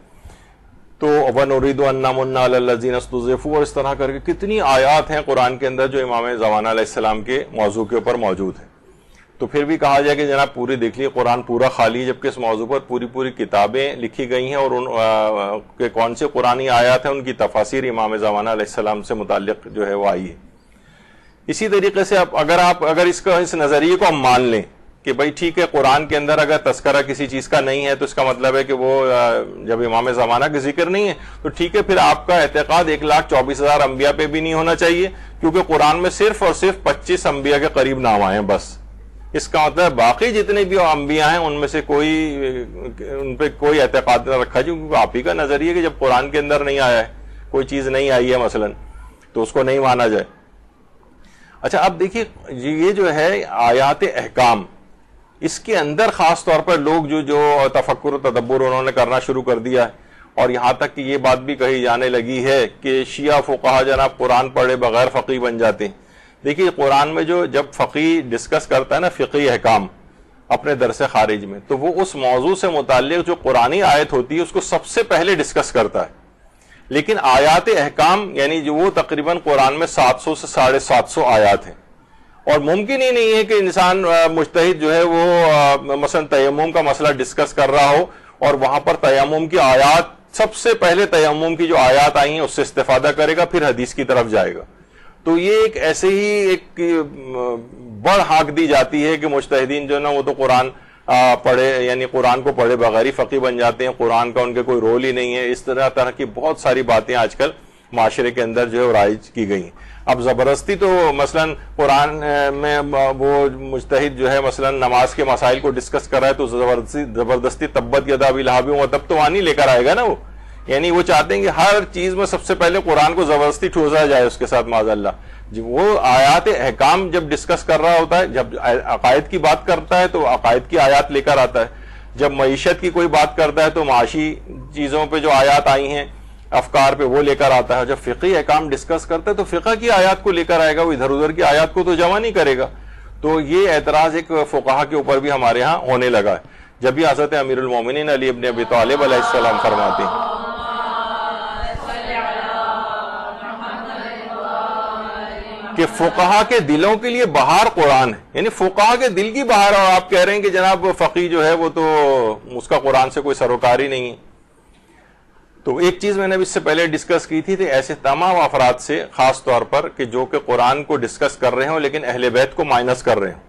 تو وَنُرِيدُ أَن نَّمُنَّ عَلَى الَّذِينَ اسْتُضْعِفُوا، اور اس طرح کر کے کتنی آیات ہیں قرآن کے اندر جو امام زمانہ علیہ السلام کے موضوع کے اوپر موجود ہیں. تو پھر بھی کہا جائے کہ جناب پوری دیکھ لیے قرآن پورا خالی ہے، جبکہ اس موضوع پر پوری کتابیں لکھی گئی ہیں، اور ان کے کون سے قرآنی آیات ہیں ان کی تفاسیر امام زمانہ علیہ السلام سے متعلق جو ہے وہ آئی ہے. اسی طریقے سے اگر اس نظریے کو ہم مان لیں کہ بھائی ٹھیک ہے قرآن کے اندر اگر تذکرہ کسی چیز کا نہیں ہے تو اس کا مطلب ہے کہ وہ جب امام زمانہ کا ذکر نہیں ہے تو ٹھیک ہے، پھر آپ کا اعتقاد 1,24,000 انبیاء پہ بھی نہیں ہونا چاہیے، کیونکہ قرآن میں صرف اور صرف 25 انبیاء کے قریب نام آئے ہیں بس. اس کا مطلب باقی جتنے بھی انبیاء ہیں ان میں سے ان پہ کوئی اعتقاد نہ رکھا جائے، کیونکہ آپ ہی کا نظریہ کہ جب قرآن کے اندر نہیں آیا ہے، کوئی چیز نہیں آئی ہے مثلا، تو اس کو نہیں مانا جائے. اچھا اب دیکھیے یہ جو ہے آیات احکام، اس کے اندر خاص طور پر لوگ جو تفکر و تدبر انہوں نے کرنا شروع کر دیا ہے، اور یہاں تک کہ یہ بات بھی کہی جانے لگی ہے کہ شیعہ فقہا جناب قرآن پڑھے بغیر فقیہ بن جاتے ہیں. دیکھیے قرآن میں جب فقیہ ڈسکس کرتا ہے نا فقہی احکام اپنے درس خارج میں، تو وہ اس موضوع سے متعلق جو قرآنی آیت ہوتی ہے اس کو سب سے پہلے ڈسکس کرتا ہے. لیکن آیات احکام یعنی جو وہ تقریباً قرآن میں 700 سے 750 آیات ہیں، اور ممکن ہی نہیں ہے کہ انسان مجتہد جو ہے وہ مثلا تیمم کا مسئلہ ڈسکس کر رہا ہو اور وہاں پر تیمم کی آیات، سب سے پہلے تیمم کی جو آیات آئی ہیں اس سے استفادہ کرے گا، پھر حدیث کی طرف جائے گا. تو یہ ایک ایسے ہی ایک بڑ ہاک دی جاتی ہے کہ مجتہدین جو نا وہ تو قرآن پڑھے یعنی قرآن کو پڑھے بغیر ہی فقیہ بن جاتے ہیں، قرآن کا ان کے کوئی رول ہی نہیں ہے. اس طرح کی بہت ساری باتیں آج کل معاشرے کے اندر جو ہے رائج کی گئی ہیں. اب زبردستی تو مثلا قرآن میں وہ مجتہد جو ہے مثلا نماز کے مسائل کو ڈسکس کر رہا ہے تو زبردستی تبت یدا ابی لہب وتب تو وہاں لے کر آئے گا نا وہ. یعنی وہ چاہتے ہیں کہ ہر چیز میں سب سے پہلے قرآن کو زبردستی ٹھوسا جائے اس کے ساتھ معاذ اللہ. وہ آیات احکام جب ڈسکس کر رہا ہوتا ہے، جب عقائد کی بات کرتا ہے تو عقائد کی آیات لے کر آتا ہے، جب معیشت کی کوئی بات کرتا ہے تو معاشی چیزوں پہ جو آیات آئی ہیں افکار پہ وہ لے کر آتا ہے. جب فقہی احکام ڈسکس کرتا ہے تو فقہ کی آیات کو لے کر آئے گا، وہ ادھر ادھر کی آیات کو تو جمع نہیں کرے گا. تو یہ اعتراض ایک فقہا کے اوپر بھی ہمارے ہاں ہونے لگا ہے. جب بھی حضرت امیر المومنین علی ابن ابی طالب علیہ السلام فرماتے ہیں کہ فقہا کے دلوں کے لیے بہار قرآن ہے، یعنی فقہا کے دل کی بہار، اور آپ کہہ رہے ہیں کہ جناب فقی جو ہے وہ تو اس کا قرآن سے کوئی سروکار ہی نہیں ہے. تو ایک چیز میں نے اس سے پہلے ڈسکس کی تھی ایسے تمام افراد سے، خاص طور پر کہ جو کہ قرآن کو ڈسکس کر رہے ہوں لیکن اہل بیت کو مائنس کر رہے ہوں،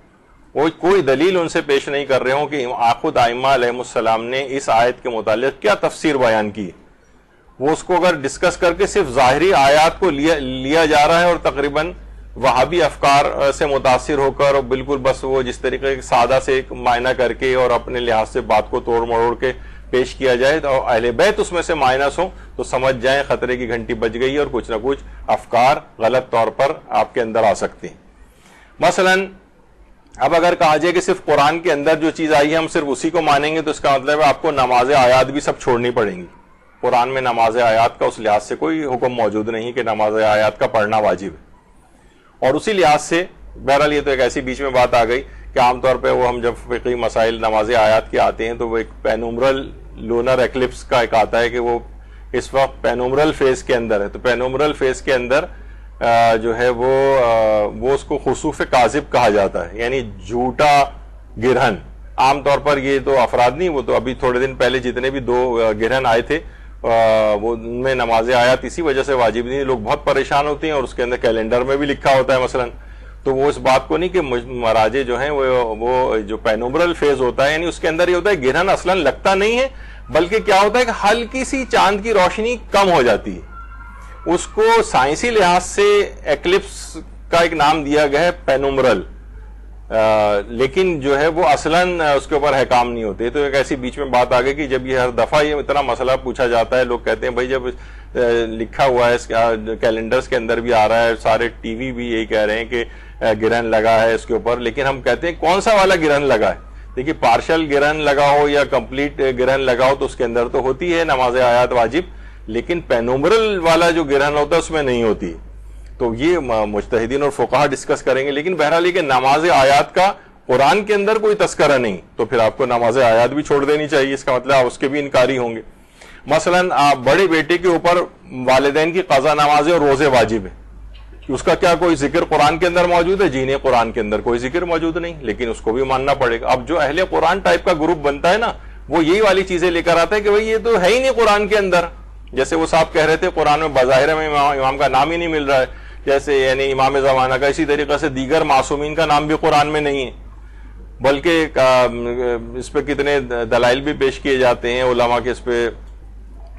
وہ کوئی دلیل ان سے پیش نہیں کر رہے ہوں کہ خود ائمہ علیہ السلام نے اس آیت کے متعلق کیا تفسیر بیان کی. وہ اس کو اگر ڈسکس کر کے صرف ظاہری آیات کو لیا جا رہا ہے اور تقریباً وہابی افکار سے متاثر ہو کر بالکل بس وہ جس طریقے سادہ سے ایک معنی کر کے اور اپنے لحاظ سے بات کو توڑ مروڑ کے پیش کیا جائے تو اہل بیت اس میں سے مائنس ہوں تو سمجھ جائیں خطرے کی گھنٹی بج گئی اور کچھ نہ کچھ افکار غلط طور پر آپ کے اندر آ سکتے ہیں. مثلا اب اگر کہا جائے کہ صرف قرآن کے اندر جو چیز آئی ہے ہم صرف اسی کو مانیں گے تو اس کا مطلب ہے آپ کو نماز آیات بھی سب چھوڑنی پڑیں گی. قرآن میں نماز آیات کا اس لحاظ سے کوئی حکم موجود نہیں کہ نماز آیات کا پڑھنا واجب ہے. اور اسی لحاظ سے بہرحال یہ تو ایک ایسی بیچ میں بات آ گئی کہ عام طور پہ وہ ہم جب فقہی مسائل نماز آیات کے آتے ہیں تو وہ ایک پینومرل لونر ایکلپس کا ایک آتا ہے کہ وہ اس وقت پینومرل فیز کے اندر ہے. تو پینومرل فیز کے اندر جو ہے وہ اس کو خسوف کاذب کہا جاتا ہے, یعنی جھوٹا گرہن. عام طور پر یہ تو افراد نہیں, وہ تو ابھی تھوڑے دن پہلے جتنے بھی 2 گرہن آئے تھے وہ ان میں نماز آیات اسی وجہ سے واجب نہیں. لوگ بہت پریشان ہوتے ہیں اور اس کے اندر کیلنڈر میں بھی لکھا ہوتا ہے مثلا, تو وہ اس بات کو نہیں کہ مراجع جو ہیں وہ جو پینومرل فیز ہوتا ہے یعنی اس کے اندر یہ ہوتا ہے گرہن اصلا لگتا نہیں ہے, بلکہ کیا ہوتا ہے کہ ہلکی سی چاند کی روشنی کم ہو جاتی ہے. اس کو سائنسی لحاظ سے ایکلپس کا ایک نام دیا گیا ہے پینومرل, لیکن جو ہے وہ اصلاً اس کے اوپر احکام نہیں ہوتے. تو ایک ایسی بیچ میں بات آ گئی کہ جب یہ ہر دفعہ یہ اتنا مسئلہ پوچھا جاتا ہے, لوگ کہتے ہیں بھائی جب لکھا ہوا ہے کیلنڈرز کے اندر بھی آ رہا ہے, سارے ٹی وی بھی یہی کہہ رہے ہیں کہ گرہن لگا ہے اس کے اوپر, لیکن ہم کہتے ہیں کون سا والا گرہن لگا ہے. دیکھیے پارشل گرہن لگا ہو یا کمپلیٹ گرہن لگا ہو تو اس کے اندر تو ہوتی ہے نماز آیات واجب, لیکن پینومرل والا جو گرہن ہوتا ہے اس میں نہیں ہوتی. تو یہ مجتہدین اور فقہا ڈسکس کریں گے, لیکن بہرحال یہ کہ نماز آیات کا قرآن کے اندر کوئی تذکرہ نہیں, تو پھر آپ کو نماز آیات بھی چھوڑ دینی چاہیے. اس کا مطلب آپ اس کے بھی انکاری ہوں گے. مثلا آپ بڑے بیٹے کے اوپر والدین کی قضا نمازیں اور روزے واجب ہیں, اس کا کیا کوئی ذکر قرآن کے اندر موجود ہے؟ جی نہیں, قرآن کے اندر کوئی ذکر موجود نہیں, لیکن اس کو بھی ماننا پڑے گا. اب جو اہل قرآن ٹائپ کا گروپ بنتا ہے نا, وہ یہی والی چیزیں لے کر آتا ہے کہ بھئی یہ تو ہے ہی نہیں قرآن کے اندر. جیسے وہ صاحب کہہ رہے تھے قرآن میں بظاہر میں امام کا نام ہی نہیں مل رہا ہے, جیسے یعنی امام زمانہ کا, اسی طریقے سے دیگر معصومین کا نام بھی قرآن میں نہیں ہے. بلکہ اس پہ کتنے دلائل بھی پیش کیے جاتے ہیں علماء کے اس پہ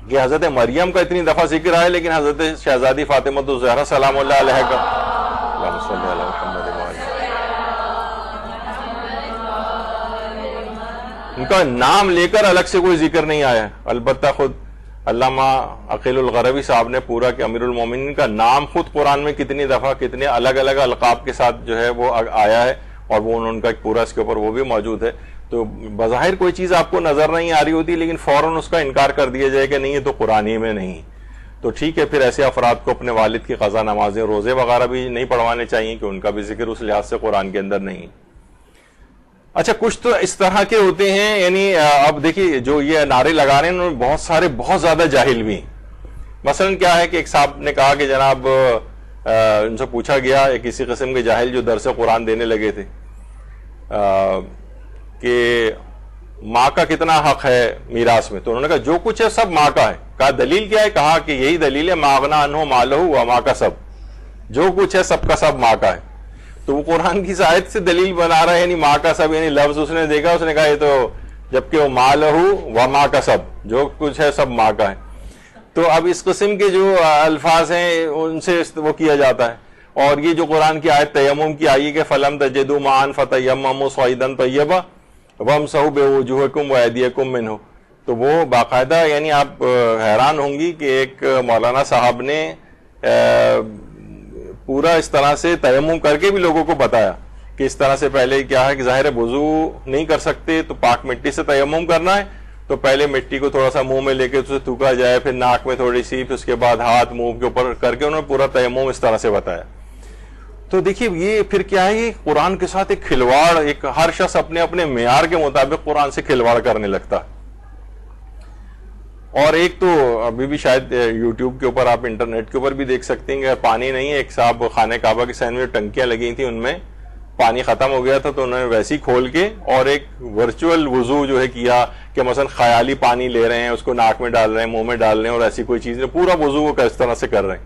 کہ حضرت مریم کا اتنی دفعہ ذکر آئے, لیکن حضرت شہزادی فاطمہ الزہرا سلام اللہ علیہ کا ان کا نام لے کر الگ سے کوئی ذکر نہیں آیا. البتہ خود علامہ عقیل الغروی صاحب نے پورا کہ امیر المومنین کا نام خود قرآن میں کتنی دفعہ کتنے الگ الگ القاب کے ساتھ جو ہے وہ آیا ہے, اور وہ ان کا ایک پورا اس کے اوپر وہ بھی موجود ہے. تو بظاہر کوئی چیز آپ کو نظر نہیں آ رہی ہوتی, لیکن فوراً اس کا انکار کر دیا جائے کہ نہیں یہ تو قرآن ہی میں نہیں. تو ٹھیک ہے, پھر ایسے افراد کو اپنے والد کی قضا نمازیں روزے وغیرہ بھی نہیں پڑھوانے چاہیے کہ ان کا بھی ذکر اس لحاظ سے قرآن کے اندر نہیں. اچھا, کچھ تو اس طرح کے ہوتے ہیں, یعنی اب دیکھیے جو یہ نعرے لگا رہے ہیں انہوں نے بہت سارے بہت زیادہ جاہل بھی ہیں. مثلا کیا ہے کہ ایک صاحب نے کہا کہ جناب ان سے پوچھا گیا, ایک کسی قسم کے جاہل جو درس قرآن دینے لگے تھے, کہ ماں کا کتنا حق ہے میراث میں. تو انہوں نے کہا جو کچھ ہے سب ماں کا ہے. کہا دلیل کیا ہے؟ کہا کہ یہی دلیل ہے ما اغنی عنہ مالہ وما کسب, جو کچھ ہے سب کا سب ماں کا ہے. تو وہ قرآن کی آیت سے دلیل بنا رہا ہے, یعنی ماں کا سب, یعنی لفظ اس نے دیکھا, اس نے کہا یہ تو, جبکہ وہ مالہ وما کسب, جو کچھ ہے سب ماں کا ہے. تو اب اس قسم کے جو الفاظ ہیں ان سے وہ کیا جاتا ہے. اور یہ جو قرآن کی آیت تیمم کی آئی کہ فلم تجدوا ماء فتیمموا صعیدا طیبا وامسحوا بوجوہکم وایدیکم منہ, تو وہ باقاعدہ, یعنی آپ حیران ہوں گی کہ ایک مولانا صاحب نے پورا اس طرح سے تیمم کر کے بھی لوگوں کو بتایا کہ اس طرح سے پہلے کیا ہے کہ ظاہر وضو نہیں کر سکتے تو پاک مٹی سے تیمم کرنا ہے. تو پہلے مٹی کو تھوڑا سا منہ میں لے کے اسے تھوکا جائے, پھر ناک میں تھوڑی سی, پھر اس کے بعد ہاتھ منہ کے اوپر کر کے انہوں نے پورا تیمم اس طرح سے بتایا. تو دیکھیے یہ پھر کیا ہے, یہ قرآن کے ساتھ ایک کھلواڑ, ایک ہر شخص اپنے اپنے معیار کے مطابق قرآن سے کھلواڑ کرنے لگتا. اور ایک تو ابھی بھی شاید یوٹیوب کے اوپر, آپ انٹرنیٹ کے اوپر بھی دیکھ سکتے ہیں کہ پانی نہیں ہے. ایک صاحب خانہ کعبہ کے سائن میں ٹنکیاں لگی تھیں, ان میں پانی ختم ہو گیا تھا, تو انہوں نے ویسے ہی کھول کے اور ایک ورچوئل وضو جو ہے کیا کہ مثلا خیالی پانی لے رہے ہیں, اس کو ناک میں ڈال رہے ہیں, منہ میں ڈال رہے ہیں, اور ایسی کوئی چیز نہیں, پورا وضو وہ اس طرح سے کر رہے ہیں.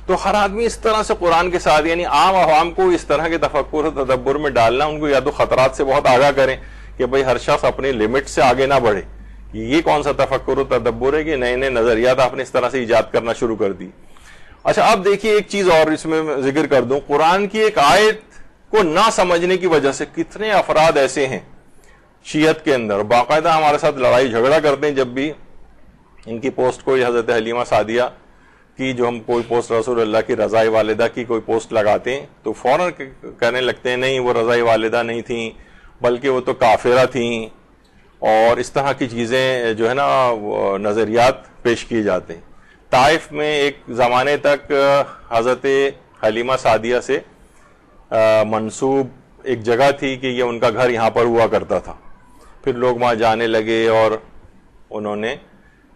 تو ہر آدمی اس طرح سے قرآن کے ساتھ, یعنی عام عوام کو اس طرح کے تفکر و تدبر میں ڈالنا, ان کو یا تو خطرات سے بہت آگاہ کریں کہ بھئی ہر شخص اپنے لمٹ سے آگے نہ بڑھے. یہ کون سا تفکر و تدبر ہے کہ نئے نئے نظریات آپ نے اس طرح سے ایجاد کرنا شروع کر دی. اچھا اب دیکھیے ایک چیز اور اس میں ذکر کر دوں, قرآن کی ایک آیت کو نہ سمجھنے کی وجہ سے کتنے افراد ایسے ہیں شیعت کے اندر, باقاعدہ ہمارے ساتھ لڑائی جھگڑا کرتے ہیں. جب بھی ان کی پوسٹ کوئی حضرت حلیمہ سعدیہ کی, جو ہم کوئی پوسٹ رسول اللہ کی رضائے والدہ کی کوئی پوسٹ لگاتے ہیں, تو فوراً کہنے لگتے ہیں نہیں وہ رضائے والدہ نہیں تھیں بلکہ وہ تو کافرہ تھیں, اور اس طرح کی چیزیں جو ہے نا نظریات پیش کیے جاتے ہیں. طائف میں ایک زمانے تک حضرت حلیمہ سعدیہ سے منسوب ایک جگہ تھی کہ یہ ان کا گھر یہاں پر ہوا کرتا تھا. پھر لوگ وہاں جانے لگے اور انہوں نے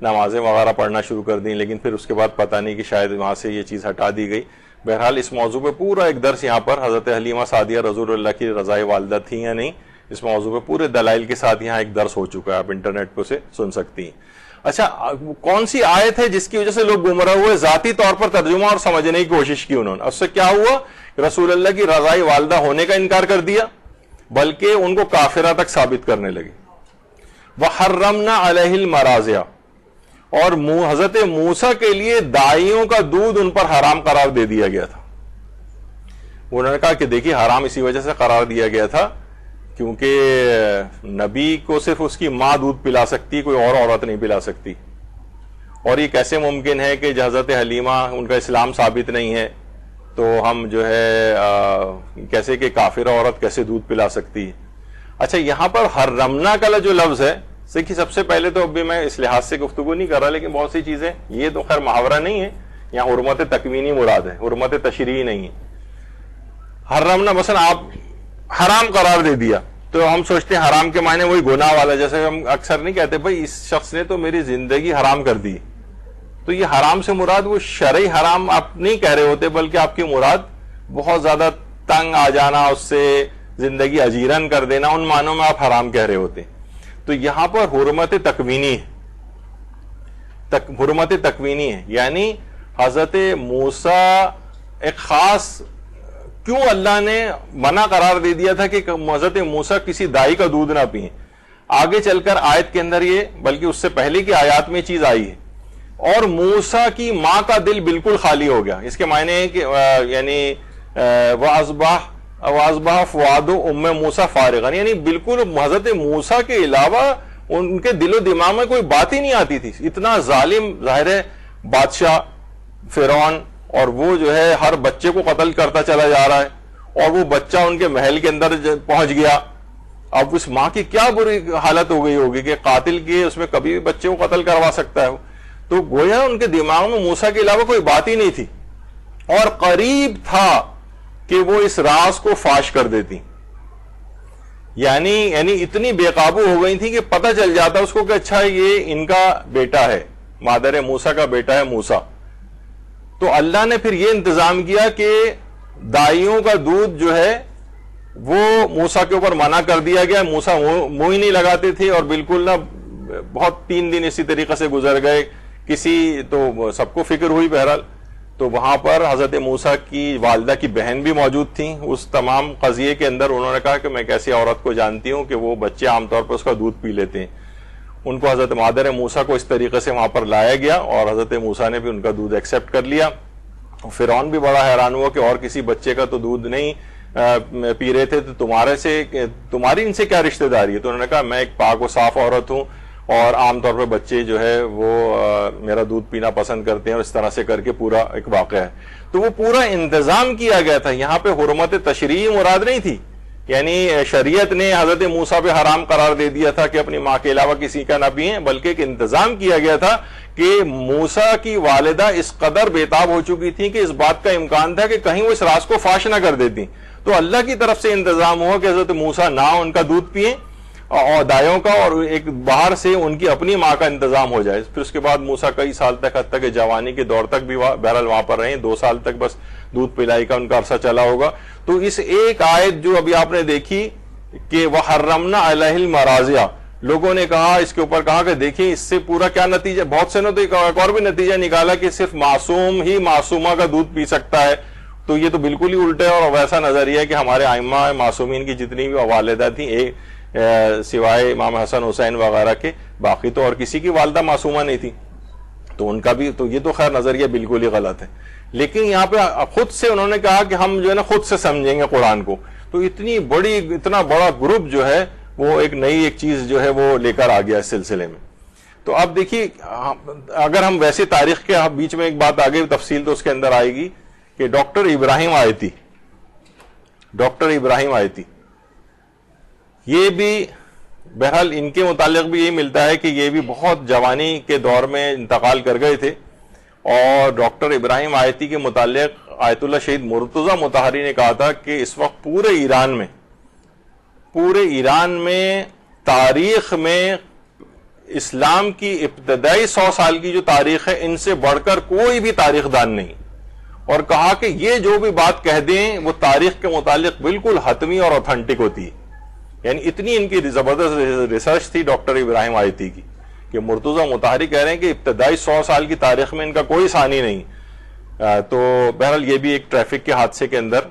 نمازیں وغیرہ پڑھنا شروع کر دیں, لیکن پھر اس کے بعد پتہ نہیں کہ شاید وہاں سے یہ چیز ہٹا دی گئی. بہرحال اس موضوع پہ پورا ایک درس یہاں پر حضرت حلیمہ سعدیہ رضی اللہ کی رضائے والدہ تھیں یا نہیں, اس موضوع پہ پورے دلائل کے ساتھ یہاں ایک درس ہو چکا ہے, آپ انٹرنیٹ پہ سے سن سکتی ہیں. اچھا, کون سی آیت ہے جس کی وجہ سے لوگ گمراہ ہوئے؟ ذاتی طور پر ترجمہ اور سمجھنے کی کوشش کی انہوں نے. اس سے کیا ہوا؟ رسول اللہ کی رضائے والدہ ہونے کا انکار کر دیا, بلکہ ان کو کافرہ تک ثابت کرنے لگے. وَحَرَّمْنَا عَلَيْهِ الْمَرَاضِعَ, اور حضرت موسیٰ کے لیے دائیوں کا دودھ ان پر حرام قرار دے دیا گیا تھا. انہوں نے کہا کہ دیکھیے حرام اسی وجہ سے قرار دیا گیا تھا کیونکہ نبی کو صرف اس کی ماں دودھ پلا سکتی, کوئی اور عورت نہیں پلا سکتی. اور یہ کیسے ممکن ہے کہ حضرت حلیمہ ان کا اسلام ثابت نہیں ہے تو ہم جو ہے کیسے کہ کافر عورت کیسے دودھ پلا سکتی ہے. اچھا, یہاں پر حرمنا کا جو لفظ ہے, دیکھیے سب سے پہلے تو ابھی میں اس لحاظ سے گفتگو نہیں کر رہا, لیکن بہت سی چیزیں, یہ تو خیر محاورہ نہیں ہے, یہاں حرمت تکوینی مراد ہے, حرمت تشریعی نہیں ہے. حرمنا مثلا آپ حرام قرار دے دیا تو ہم سوچتے ہیں حرام کے معنی وہی گناہ والا, جیسے ہم اکثر نہیں کہتے بھائی اس شخص نے تو میری زندگی حرام کر دی. تو یہ حرام سے مراد وہ شرعی حرام آپ نہیں کہہ رہے ہوتے, بلکہ آپ کی مراد بہت زیادہ تنگ آ جانا, اس سے زندگی اجیرن کر دینا, ان معنوں میں آپ حرام کہہ رہے ہوتے. تو یہاں پر حرمت تکوینی ہے, حرمت تکوینی ہے, یعنی حضرت موسیٰ ایک خاص, کیوں اللہ نے منع قرار دے دیا تھا کہ حضرت موسیٰ کسی دائی کا دودھ نہ پئیں. آگے چل کر آیت کے اندر یہ, بلکہ اس سے پہلے کی آیات میں چیز آئی ہے, اور موسیٰ کی ماں کا دل بالکل خالی ہو گیا. اس کے معنی ہے کہ یعنی وَأَصْبَحَ فُؤَادُ أُمِّ مُوسَىٰ فَارِغًا, یعنی بالکل حضرت موسیٰ کے علاوہ ان کے دل و دماغ میں کوئی بات ہی نہیں آتی تھی. اتنا ظالم ظاہر ہے بادشاہ فرعون, اور وہ جو ہے ہر بچے کو قتل کرتا چلا جا رہا ہے, اور وہ بچہ ان کے محل کے اندر پہنچ گیا. اب اس ماں کی کیا بری حالت ہو گئی ہوگی کہ قاتل کی اس میں کبھی بھی بچے کو قتل کروا سکتا ہے. تو گویا ان کے دماغ میں موسیٰ کے علاوہ کوئی بات ہی نہیں تھی, اور قریب تھا کہ وہ اس راز کو فاش کر دیتی. یعنی اتنی بے قابو ہو گئی تھی کہ پتہ چل جاتا اس کو کہ اچھا یہ ان کا بیٹا ہے, مادر موسیٰ کا بیٹا ہے موسیٰ. تو اللہ نے پھر یہ انتظام کیا کہ دائیوں کا دودھ جو ہے وہ موسیٰ کے اوپر منع کر دیا گیا. موسیٰ منہ ہی نہیں لگاتے تھے, اور بالکل نہ, بہت 3 دن اسی طریقے سے گزر گئے. کسی تو سب کو فکر ہوئی بہرحال. تو وہاں پر حضرت موسیٰ کی والدہ کی بہن بھی موجود تھیں اس تمام قضیے کے اندر. انہوں نے کہا کہ میں کیسی عورت کو جانتی ہوں کہ وہ بچے عام طور پر اس کا دودھ پی لیتے ہیں. ان کو حضرت مادر موسیٰ کو اس طریقے سے وہاں پر لایا گیا, اور حضرت موسیٰ نے بھی ان کا دودھ ایکسیپٹ کر لیا. فرعون بھی بڑا حیران ہوا کہ اور کسی بچے کا تو دودھ نہیں پی رہے تھے, تو تمہاری ان سے کیا رشتہ داری ہے؟ تو انہوں نے کہا میں ایک پاک و صاف عورت ہوں, اور عام طور پہ بچے جو ہے وہ میرا دودھ پینا پسند کرتے ہیں, اور اس طرح سے کر کے پورا ایک واقعہ ہے. تو وہ پورا انتظام کیا گیا تھا. یہاں پہ حرمت تشریعی مراد نہیں تھی, یعنی شریعت نے حضرت موسیٰ پہ حرام قرار دے دیا تھا کہ اپنی ماں کے علاوہ کسی کا نہ پئیں, بلکہ ایک انتظام کیا گیا تھا کہ موسیٰ کی والدہ اس قدر بےتاب ہو چکی تھی کہ اس بات کا امکان تھا کہ کہیں وہ اس راز کو فاش نہ کر دیتی. تو اللہ کی طرف سے انتظام ہوا کہ حضرت موسیٰ نہ ان کا دودھ پئیں اور دایوں کا, اور ایک باہر سے ان کی اپنی ماں کا انتظام ہو جائے. پھر اس کے بعد موسیٰ کئی سال تک, حتیٰ کہ جوانی کے دور تک بھی بہرحال وہاں پر رہے, 2 سال تک بس دودھ پلائی کا ان کا عرصہ چلا ہوگا. تو اس ایک آیت جو ابھی آپ نے دیکھی کہ وَحَرَّمْنَا عَلَيْهِ الْمَرَاضِعَ, لوگوں نے کہا اس کے اوپر کہا کہ دیکھیں اس سے پورا کیا نتیجہ, بہت سے نے تو ایک اور بھی نتیجہ نکالا کہ صرف معصوم ہی معصومہ کا دودھ پی سکتا ہے. تو یہ تو بالکل ہی الٹا ہے, اور ویسا نظریہ ہے کہ ہمارے ائمہ معصومین کی جتنی بھی والدہ تھیں سوائے امام حسن حسین وغیرہ کے, باقی تو اور کسی کی والدہ معصومہ نہیں تھی. تو ان کا بھی, تو یہ تو خیر نظریہ بالکل ہی غلط ہے. لیکن یہاں پہ خود سے انہوں نے کہا کہ ہم جو ہے نا خود سے سمجھیں گے قرآن کو. تو اتنا بڑا گروپ جو ہے وہ ایک نئی ایک چیز جو ہے وہ لے کر آ گیا اس سلسلے میں. تو اب دیکھیے, اگر ہم ویسے تاریخ کے بیچ میں ایک بات آگے تفصیل تو اس کے اندر آئے گی کہ ڈاکٹر ابراہیم آیتی یہ بھی بہرحال ان کے متعلق بھی یہ ملتا ہے کہ یہ بھی بہت جوانی کے دور میں انتقال کر گئے تھے. اور ڈاکٹر ابراہیم آیتی کے متعلق آیت اللہ شہید مرتضی مطہری نے کہا تھا کہ اس وقت پورے ایران میں پورے ایران میں تاریخ میں اسلام کی ابتدائی 100 سال کی جو تاریخ ہے ان سے بڑھ کر کوئی بھی تاریخ دان نہیں، اور کہا کہ یہ جو بھی بات کہہ دیں وہ تاریخ کے متعلق بالکل حتمی اور اوتھینٹک ہوتی ہے. یعنی اتنی ان کی زبردست ریسرچ تھی ڈاکٹر ابراہیم آیتی کی کہ مرتضی مطہری کہہ رہے ہیں کہ ابتدائی 100 سال کی تاریخ میں ان کا کوئی ثانی نہیں. تو بہرحال یہ بھی ایک ٹریفک کے حادثے کے اندر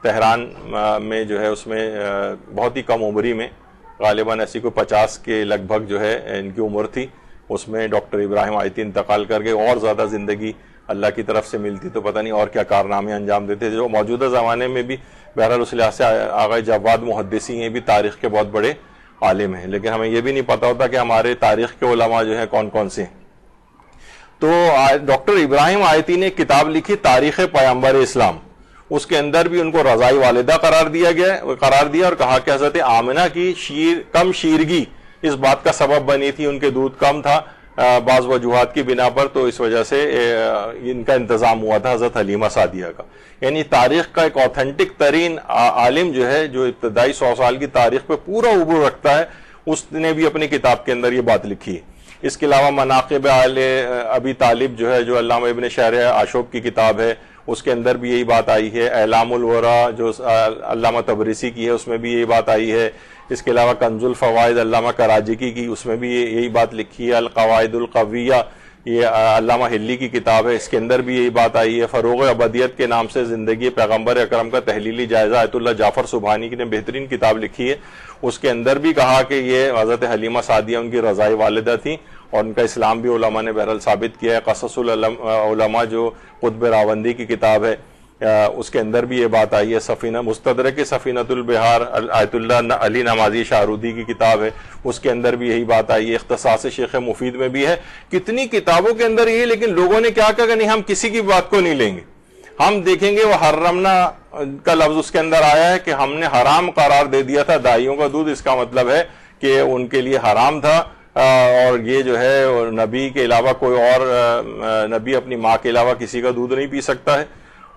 تہران میں جو ہے اس میں بہت ہی کم عمری میں غالباً ایسی کوئی 50 کے لگ بھگ جو ہے ان کی عمر تھی، اس میں ڈاکٹر ابراہیم آیتی انتقال کر گئے. اور زیادہ زندگی اللہ کی طرف سے ملتی تو پتہ نہیں اور کیا کارنامے انجام دیتے جو موجودہ زمانے میں بھی بہرحال اس لحاظ سے آغا جواد محدثی ہیں بھی تاریخ کے بہت بڑے عالم ہیں، لیکن ہمیں یہ بھی نہیں پتا ہوتا کہ ہمارے تاریخ کے علماء جو ہیں کون کون سے ہیں. تو ڈاکٹر ابراہیم آیتی نے کتاب لکھی تاریخ پیغمبر اسلام، اس کے اندر بھی ان کو رضائی والدہ قرار دیا اور کہا کہ حضرت آمنہ کی کم شیرگی اس بات کا سبب بنی تھی، ان کے دودھ کم تھا بعض وجوہات کی بنا پر، تو اس وجہ سے ان کا انتظام ہوا تھا حضرت حلیمہ سعدیہ کا. یعنی تاریخ کا ایک اوتھینٹک ترین عالم جو ہے جو ابتدائی 100 سال کی تاریخ پہ پورا عبور رکھتا ہے، اس نے بھی اپنی کتاب کے اندر یہ بات لکھی ہے. اس کے علاوہ مناقب آل ابی طالب جو ہے جو علامہ ابن شہر عاشوب کی کتاب ہے، اس کے اندر بھی یہی بات آئی ہے. اعلام الورا جو علامہ تبریسی کی ہے اس میں بھی یہی بات آئی ہے. اس کے علاوہ کنز الفوائد علامہ کراجکی کی، اس میں بھی یہی بات لکھی ہے. القواعد القویہ یہ علامہ ہلی کی کتاب ہے، اس کے اندر بھی یہی بات آئی ہے. فروغ ابدیت کے نام سے زندگی پیغمبر اکرم کا تحلیلی جائزہ آیت اللہ جعفر سبحانی کی نے بہترین کتاب لکھی ہے، اس کے اندر بھی کہا کہ یہ حضرت حلیمہ سعدیہ ان کی رضائی والدہ تھیں اور ان کا اسلام بھی علماء نے بہرحال ثابت کیا ہے. قصص العلماء جو قطب راوندی کی کتاب ہے اس کے اندر بھی یہ بات آئی ہے. سفینہ مستدرک سفینۃ البحار آیت اللہ علی نمازی شاہرودی کی کتاب ہے، اس کے اندر بھی یہی بات آئی ہے. اختصاص شیخ مفید میں بھی ہے. کتنی کتابوں کے اندر یہ، لیکن لوگوں نے کیا کہا کہ نہیں ہم کسی کی بات کو نہیں لیں گے، ہم دیکھیں گے وہ حرمنا کا لفظ اس کے اندر آیا ہے کہ ہم نے حرام قرار دے دیا تھا دائیوں کا دودھ، اس کا مطلب ہے کہ ان کے لیے حرام تھا، اور یہ جو ہے نبی کے علاوہ کوئی اور نبی اپنی ماں کے علاوہ کسی کا دودھ نہیں پی سکتا ہے،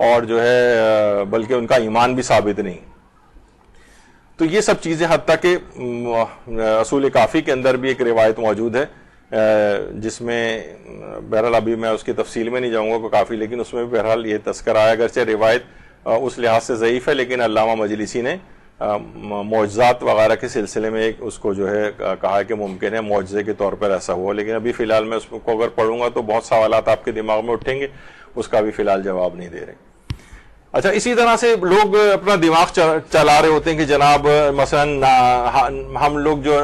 اور جو ہے بلکہ ان کا ایمان بھی ثابت نہیں. تو یہ سب چیزیں حتیٰ کہ اصول کافی کے اندر بھی ایک روایت موجود ہے جس میں بہرحال ابھی میں اس کی تفصیل میں نہیں جاؤں گا کافی، لیکن اس میں بھی بہرحال یہ تذکرہ آیا، اگرچہ روایت اس لحاظ سے ضعیف ہے لیکن علامہ مجلسی نے معجزات وغیرہ کے سلسلے میں اس کو جو ہے کہا کہ ممکن ہے معجزے کے طور پر ایسا ہوا، لیکن ابھی فی الحال میں اس کو اگر پڑھوں گا تو بہت سوالات آپ کے دماغ میں اٹھیں گے، اس کا بھی فی الحال جواب نہیں دے رہے. اچھا، اسی طرح سے لوگ اپنا دماغ چلا رہے ہوتے ہیں کہ جناب مثلا ہم لوگ جو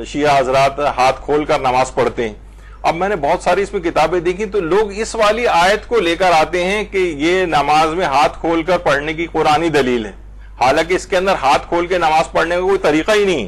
شیعہ حضرات ہاتھ کھول کر نماز پڑھتے ہیں. اب میں نے بہت ساری اس میں کتابیں دیکھی تو لوگ اس والی آیت کو لے کر آتے ہیں کہ یہ نماز میں ہاتھ کھول کر پڑھنے کی قرآنی دلیل ہے، حالانکہ اس کے اندر ہاتھ کھول کے نماز پڑھنے کا کوئی طریقہ ہی نہیں.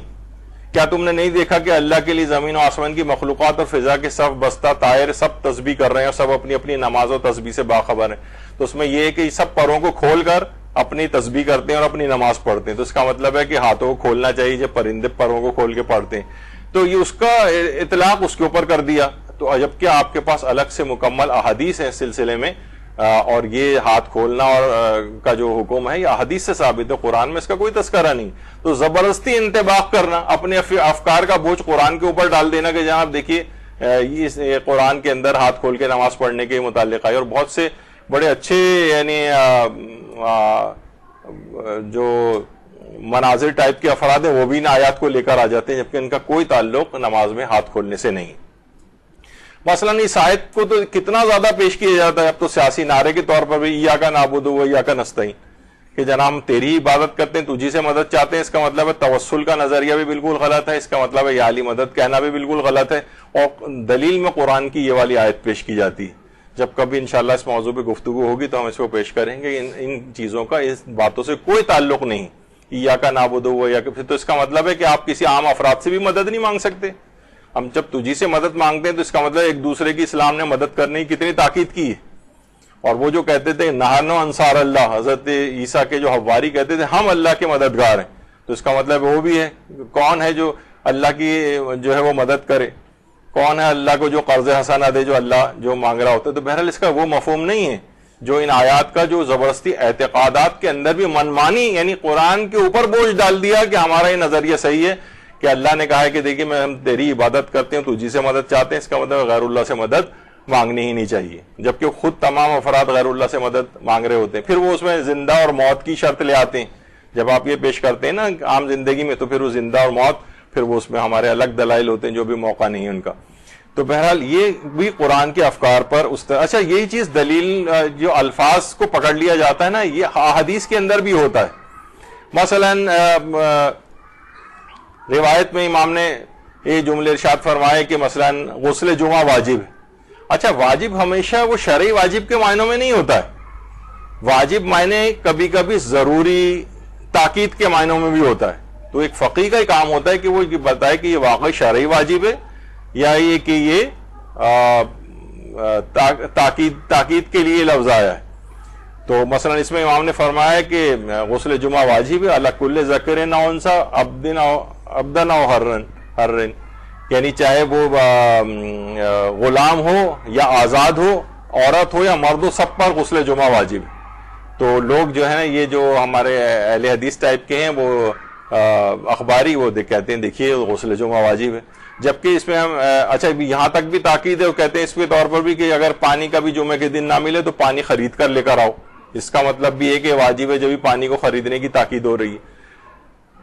کیا تم نے نہیں دیکھا کہ اللہ کے لیے زمین و آسمان کی مخلوقات اور فضا کے صف بستہ طائر سب تسبیح کر رہے ہیں اور سب اپنی اپنی نماز و تسبیح سے باخبر ہیں؟ تو اس میں یہ ہے کہ سب پروں کو کھول کر اپنی تسبیح کرتے ہیں اور اپنی نماز پڑھتے ہیں، تو اس کا مطلب ہے کہ ہاتھوں کو کھولنا چاہیے جب پرندے پروں کو کھول کے پڑھتے ہیں. تو یہ اس کا اطلاق اس کے اوپر کر دیا. تو جبکہ آپ کے پاس الگ سے مکمل احادیث ہیں اس سلسلے میں، اور یہ ہاتھ کھولنا اور کا جو حکم ہے یہ احادیث سے ثابت ہے، قرآن میں اس کا کوئی تذکرہ نہیں. تو زبردستی انتباق کرنا، اپنے افکار کا بوجھ قرآن کے اوپر ڈال دینا کہ جناب دیکھیے یہ قرآن کے اندر ہاتھ کھول کے نماز پڑھنے کے متعلق آئی، اور بہت سے بڑے اچھے یعنی جو مناظر ٹائپ کے افراد ہیں وہ بھی ان آیات کو لے کر آ جاتے ہیں، جبکہ ان کا کوئی تعلق نماز میں ہاتھ کھولنے سے نہیں. مثلا اس آیت کو تو کتنا زیادہ پیش کیا جاتا ہے اب تو سیاسی نعرے کے طور پر بھی، ایاک نعبد و ایاک نستعین، کہ جناب ہم تیری عبادت کرتے ہیں، تجھی سے مدد چاہتے ہیں. اس کا مطلب ہے توسل کا نظریہ بھی بالکل غلط ہے، اس کا مطلب ہے یا علی مدد کہنا بھی بالکل غلط ہے، اور دلیل میں قرآن کی یہ والی آیت پیش کی جاتی ہے. جب کبھی انشاءاللہ اس موضوع پہ گفتگو ہوگی تو ہم اس کو پیش کریں گے. ان چیزوں کا اس باتوں سے کوئی تعلق نہیں. ایاک نعبد و ایاک، تو اس کا مطلب ہے کہ آپ کسی عام افراد سے بھی مدد نہیں مانگ سکتے. ہم جب تجھی سے مدد مانگتے ہیں تو اس کا مطلب ایک دوسرے کی اسلام نے مدد کرنے کی کتنی تاکید کی ہے. اور وہ جو کہتے تھے نحن انصار اللہ، حضرت عیسیٰ کے جو حواری کہتے تھے ہم اللہ کے مددگار ہیں، تو اس کا مطلب وہ بھی ہے کون ہے جو اللہ کی جو ہے وہ مدد کرے، کون ہے اللہ کو جو قرض حسنہ دے جو اللہ جو مانگ رہا ہوتا ہے. تو بہرحال اس کا وہ مفہوم نہیں ہے جو ان آیات کا جو زبردستی اعتقادات کے اندر بھی منمانی، یعنی قرآن کے اوپر بوجھ ڈال دیا کہ ہمارا یہ نظریہ صحیح ہے کہ اللہ نے کہا ہے کہ دیکھیے ہم تیری عبادت کرتے ہیں، تجھی سے مدد چاہتے ہیں، اس کا مطلب غیر اللہ سے مدد مانگنی ہی نہیں چاہیے، جبکہ خود تمام افراد غیر اللہ سے مدد مانگ رہے ہوتے ہیں۔ پھر وہ اس میں زندہ اور موت کی شرط لے آتے ہیں، جب آپ یہ پیش کرتے ہیں نا عام زندگی میں، تو پھر وہ زندہ اور موت، پھر وہ اس میں ہمارے الگ دلائل ہوتے ہیں جو بھی موقع نہیں ہے ان کا۔ تو بہرحال یہ بھی قرآن کے افکار پر اس طرح، اچھا یہی چیز دلیل جو الفاظ کو پکڑ لیا جاتا ہے نا، یہ احادیث کے اندر بھی ہوتا ہے۔ مثلا روایت میں امام نے یہ جملے ارشاد فرمائے کہ مثلا غسل جمعہ واجب ہے۔ اچھا واجب ہمیشہ وہ شرعی واجب کے معنوں میں نہیں ہوتا ہے، واجب معنی کبھی کبھی ضروری تاکید کے معنوں میں بھی ہوتا ہے۔ تو ایک فقیہ کا ہی کام ہوتا ہے کہ وہ بتائے کہ یہ واقعی شرعی واجب ہے یا یہ کہ یہ تاکید کے لیے لفظ آیا ہے۔ تو مثلا اس میں امام نے فرمایا کہ غسل جمعہ واجب ہے علی کل ذکر او انثی عبدن او حرن، یعنی چاہے وہ غلام ہو یا آزاد ہو، عورت ہو یا مرد ہو، سب پر غسل جمعہ واجب ہے۔ تو لوگ جو ہیں یہ جو ہمارے اہل حدیث ٹائپ کے ہیں وہ اخباری، وہ کہتے ہیں دیکھیے غسل جمعہ واجب ہے، جبکہ اس میں ہم اچھا یہاں تک بھی تاکید ہے، وہ کہتے ہیں اس کے طور پر بھی کہ اگر پانی کا بھی جمعے کے دن نہ ملے تو پانی خرید کر لے کر آؤ، اس کا مطلب بھی ہے کہ واجب ہے جب بھی پانی کو خریدنے کی تاکید ہو رہی ہے۔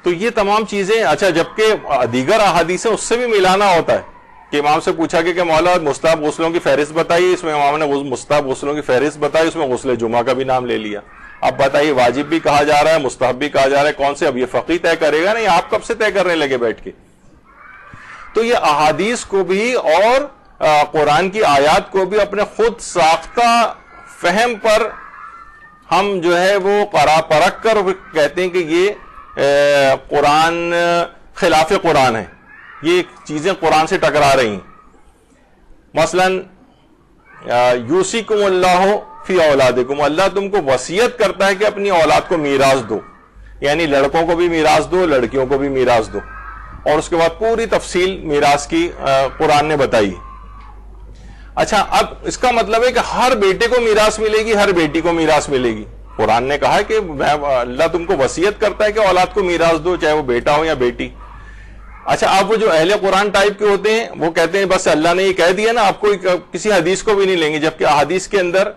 تو یہ تمام چیزیں، اچھا جبکہ دیگر احادیث اس سے بھی ملانا ہوتا ہے کہ امام سے پوچھا کہ مولا مستحب غسلوں کی فہرست بتائیے، اس میں امام نے مستحب غسلوں کی فہرست بتائی، اس میں غسل جمعہ کا بھی نام لے لیا۔ اب بتائیے واجب بھی کہا جا رہا ہے، مستحب بھی کہا جا رہا ہے، کون سے؟ اب یہ فقیہ طے کرے گا نا، یہ آپ کب سے طے کرنے لگے بیٹھ کے؟ تو یہ احادیث کو بھی اور قرآن کی آیات کو بھی اپنے خود ساختہ فہم پر ہم جو ہے وہ پرکھ کر کہتے ہیں کہ یہ قرآن خلاف قرآن ہے، یہ چیزیں قرآن سے ٹکرا رہی ہیں۔ مثلا یوصیکم اللہ فی اولادکم، اللہ تم کو وصیت کرتا ہے کہ اپنی اولاد کو میراث دو، یعنی لڑکوں کو بھی میراث دو، لڑکیوں کو بھی میراث دو، اور اس کے بعد پوری تفصیل میراث کی قرآن نے بتائی۔ اچھا اب اس کا مطلب ہے کہ ہر بیٹے کو میراث ملے گی، ہر بیٹی کو میراث ملے گی؟ قرآن نے کہا ہے کہ اللہ تم کو وصیت کرتا ہے کہ اولاد کو میراث دو، چاہے وہ بیٹا ہو یا بیٹی۔ اچھا اب وہ جو اہل قرآن ٹائپ کے ہوتے ہیں وہ کہتے ہیں بس اللہ نے یہ کہہ دیا نا، آپ کو کسی حدیث کو بھی نہیں لیں گے، جبکہ احادیث کے اندر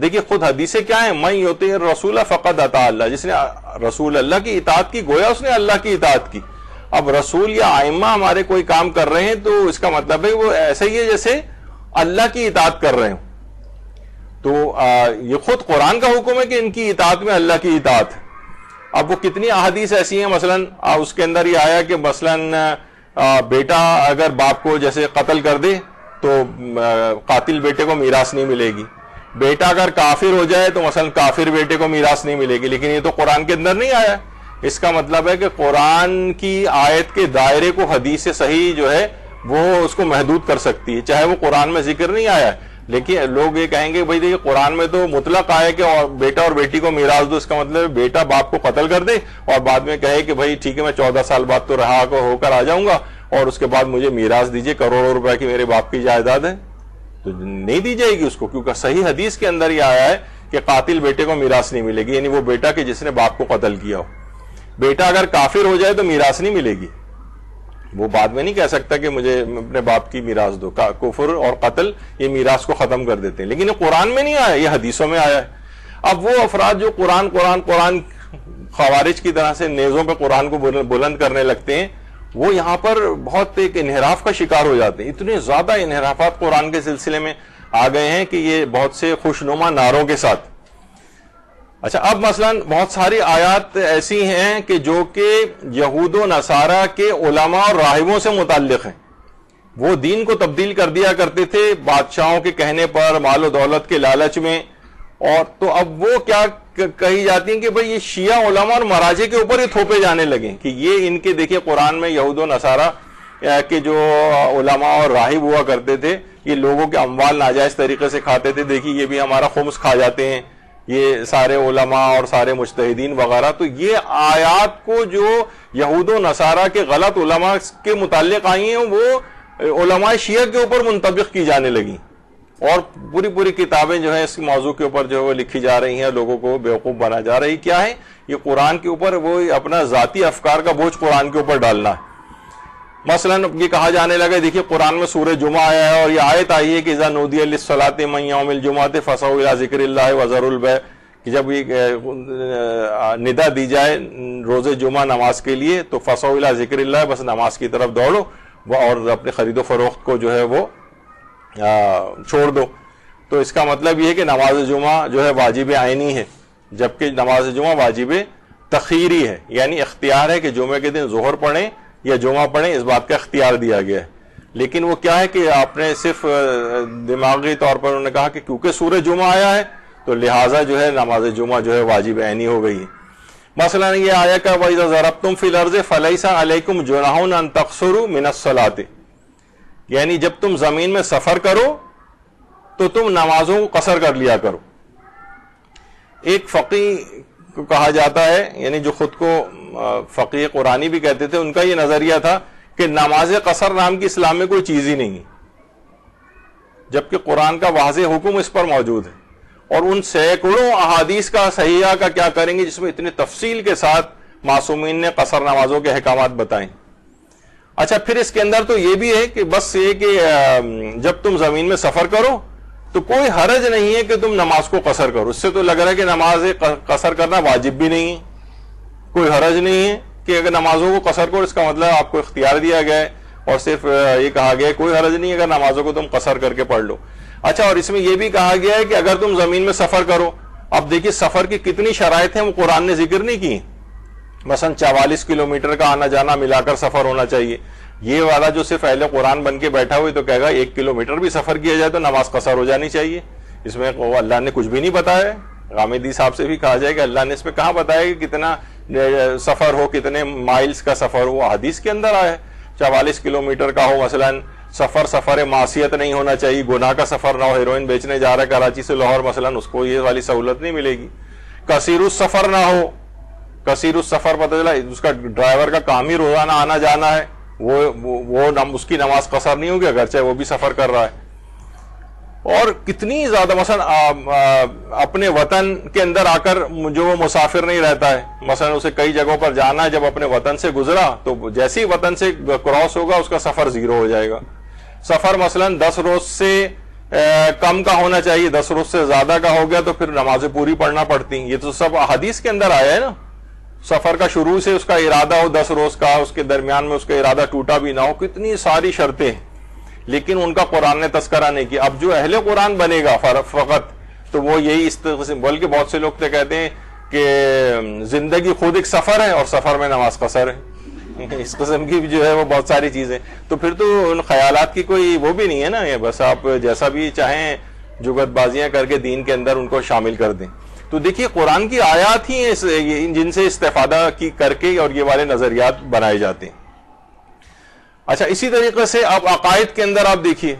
دیکھیے خود حدیثیں کیا ہیں، من یطیع الرسول فقد اطاع اللہ، جس نے رسول اللہ کی اطاعت کی گویا اس نے اللہ کی اطاعت کی۔ اب رسول یا ائمہ ہمارے کوئی کام کر رہے ہیں تو اس کا مطلب ہے وہ ایسے ہی ہے جیسے اللہ کی اطاعت کر رہے ہوں۔ تو یہ خود قرآن کا حکم ہے کہ ان کی اطاعت میں اللہ کی اطاعت ہے۔ اب وہ کتنی احادیث ایسی ہیں، مثلا اس کے اندر یہ آیا کہ مثلا بیٹا اگر باپ کو جیسے قتل کر دے تو قاتل بیٹے کو میراث نہیں ملے گی، بیٹا اگر کافر ہو جائے تو مثلا کافر بیٹے کو میراث نہیں ملے گی، لیکن یہ تو قرآن کے اندر نہیں آیا۔ اس کا مطلب ہے کہ قرآن کی آیت کے دائرے کو حدیث صحیح جو ہے وہ اس کو محدود کر سکتی ہے، چاہے وہ قرآن میں ذکر نہیں آیا ہے، لیکن لوگ یہ کہیں گے بھائی دیکھیے قرآن میں تو مطلق آیا کہ بیٹا اور بیٹی کو میراث دو، اس کا مطلب ہے بیٹا باپ کو قتل کر دے اور بعد میں کہے کہ بھائی ٹھیک ہے میں 14 سال بعد تو رہا ہو کر آ جاؤں گا اور اس کے بعد مجھے میراث دیجیے، کروڑوں روپے کی میرے باپ کی جائیداد ہے، تو نہیں دی جائے گی اس کو، کیونکہ صحیح حدیث کے اندر یہ آیا ہے کہ قاتل بیٹے کو میراث نہیں ملے گی، یعنی وہ بیٹا کہ جس نے باپ کو قتل کیا ہو۔ بیٹا اگر کافر ہو جائے تو میراث نہیں ملے گی، وہ بعد میں نہیں کہہ سکتا کہ مجھے اپنے باپ کی میراث دو، کفر اور قتل یہ میراث کو ختم کر دیتے ہیں، لیکن یہ قرآن میں نہیں آیا، یہ حدیثوں میں آیا ہے۔ اب وہ افراد جو قرآن خوارج کی طرح سے نیزوں پہ قرآن کو بلند کرنے لگتے ہیں، وہ یہاں پر بہت ایک انحراف کا شکار ہو جاتے ہیں۔ اتنے زیادہ انحرافات قرآن کے سلسلے میں آ گئے ہیں کہ یہ بہت سے خوشنما نعروں کے ساتھ۔ اچھا اب مثلا بہت ساری آیات ایسی ہیں کہ جو کہ یہود و نصارہ کے علماء اور راہبوں سے متعلق ہیں، وہ دین کو تبدیل کر دیا کرتے تھے بادشاہوں کے کہنے پر، مال و دولت کے لالچ میں، اور تو اب وہ کیا کہی جاتی ہیں کہ بھئی یہ شیعہ علماء اور مراجع کے اوپر ہی تھوپے جانے لگے کہ یہ ان کے دیکھیں قرآن میں یہود و نصارہ کے جو علماء اور راہب ہوا کرتے تھے یہ لوگوں کے اموال ناجائز طریقے سے کھاتے تھے، دیکھیے یہ بھی ہمارا خمس کھا جاتے ہیں یہ سارے علماء اور سارے مجتہدین وغیرہ۔ تو یہ آیات کو جو یہود و نصارہ کے غلط علماء کے متعلق آئی ہیں وہ علماء شیعہ کے اوپر منطبق کی جانے لگی اور پوری کتابیں جو ہیں اس موضوع کے اوپر جو ہے وہ لکھی جا رہی ہیں, لوگوں کو بیوقوف بنا جا رہی. کیا ہے یہ قرآن کے اوپر وہ اپنا ذاتی افکار کا بوجھ قرآن کے اوپر ڈالنا ہے. مثلا یہ کہا جانے لگا, دیکھیے قرآن میں سورہ جمعہ آیا ہے اور یہ آیت آئی ہے کہ اذا نودی للصلاۃ من یوم الجمعۃ فاسعوا الی ذکر اللہ وذروا البیع, کہ جب یہ ندا دی جائے روز جمعہ نماز کے لیے تو فاسعوا الی ذکر اللہ, بس نماز کی طرف دوڑو اور اپنے خرید و فروخت کو جو ہے وہ چھوڑ دو. تو اس کا مطلب یہ ہے کہ نماز جمعہ جو ہے واجب عینی ہے, جبکہ نماز جمعہ واجب تخیری ہے, یعنی اختیار ہے کہ جمعے کے دن ظہر پڑھیں یا جمعہ پڑھیں, اس بات کا اختیار دیا گیا ہے. لیکن وہ کیا ہے کہ آپ نے صرف دماغی طور پر انہوں نے کہا کہ کیونکہ سورہ جمعہ آیا ہے تو لہٰذا جو ہے نماز جمعہ جو ہے واجب عینی ہو گئی ہے. مثلا یہ آیا کہ وَإِذَا ضَرَبْتُمْ فِي الْأَرْضِ فَلَيْسَ عَلَيْكُمْ جُنَاحٌ أَن تَقْصُرُوا مِنَ الصَّلَاةِ, یعنی جب تم زمین میں سفر کرو تو تم نمازوں کو قصر کر لیا کرو. ایک فقیہ کو کہا جاتا ہے, یعنی جو خود کو فقیہ قرآنی بھی کہتے تھے, ان کا یہ نظریہ تھا کہ نماز قصر نام کی اسلام میں کوئی چیز ہی نہیں ہے, جبکہ قرآن کا واضح حکم اس پر موجود ہے. اور ان سینکڑوں احادیث کا صحیحہ کا کیا کریں گے جس میں اتنی تفصیل کے ساتھ معصومین نے قصر نمازوں کے احکامات بتائیں. اچھا, پھر اس کے اندر تو یہ بھی ہے کہ بس یہ کہ جب تم زمین میں سفر کرو تو کوئی حرج نہیں ہے کہ تم نماز کو قصر کرو. اس سے تو لگ رہا ہے کہ نماز قصر کرنا واجب بھی نہیں ہے, کوئی حرج نہیں ہے کہ اگر نمازوں کو قصر کرو, اس کا مطلب آپ کو اختیار دیا گیا ہے اور صرف یہ کہا گیا ہے کوئی حرج نہیں اگر نمازوں کو تم قصر کر کے پڑھ لو. اچھا, اور اس میں یہ بھی کہا گیا ہے کہ اگر تم زمین میں سفر کرو, اب دیکھیے سفر کی کتنی شرائط ہیں وہ قرآن نے ذکر نہیں کی. مثلا 44 کلومیٹر کا آنا جانا ملا کر سفر ہونا چاہیے. یہ والا جو صرف اہل قرآن بن کے بیٹھا ہوئی تو کہے گا 1 کلومیٹر بھی سفر کیا جائے تو نماز قصر ہو جانی چاہیے. اس میں اللہ نے کچھ بھی نہیں بتایا. غامدی صاحب سے بھی کہا جائے کہ اللہ نے اس میں کہاں بتایا کہ کتنا سفر ہو, کتنے مائلز کا سفر ہو. حدیث کے اندر آیا ہے 44 کلومیٹر کا ہو. مثلا سفر معصیت نہیں ہونا چاہیے, گناہ کا سفر نہ ہو. ہیروئن بیچنے جا رہا ہے کراچی سے لاہور مثلا, اس کو یہ والی سہولت نہیں ملے گی. کثیر السفر نہ ہو, کثیر السفر پتہ چلا اس کا ڈرائیور کا کام ہی روزانہ آنا جانا ہے, وہ اس کی نماز قصر نہیں ہوگی اگرچہ وہ بھی سفر کر رہا ہے. اور کتنی زیادہ مثلا اپنے وطن کے اندر آ کر جو وہ مسافر نہیں رہتا ہے, مثلا اسے کئی جگہوں پر جانا ہے, جب اپنے وطن سے گزرا تو جیسے ہی وطن سے کراس ہوگا اس کا سفر زیرو ہو جائے گا. سفر مثلا 10 روز سے کم کا ہونا چاہیے, 10 روز سے زیادہ کا ہو گیا تو پھر نمازیں پوری پڑھنا پڑتی. یہ تو سب حدیث کے اندر آیا ہے نا. سفر کا شروع سے اس کا ارادہ ہو 10 روز کا, اس کے درمیان میں اس کا ارادہ ٹوٹا بھی نہ ہو, کتنی ساری شرطیں ہیں, لیکن ان کا قرآن نے تذکرہ نہیں کیا. اب جو اہل قرآن بنے گا فقط تو وہ یہی بلکہ بہت سے لوگ تو کہتے ہیں کہ زندگی خود ایک سفر ہے اور سفر میں نماز قصر ہے. اس قسم کی جو ہے وہ بہت ساری چیزیں, تو پھر تو ان خیالات کی کوئی وہ بھی نہیں ہے نا. بس آپ جیسا بھی چاہیں جگت بازیاں کر کے دین کے اندر ان کو شامل کر دیں. تو دیکھیے قرآن کی آیات ہی ہیں جن سے استفادہ کر کے اور یہ والے نظریات بنائے جاتے ہیں. اچھا, اسی طریقے سے آپ عقائد کے اندر آپ دیکھیے,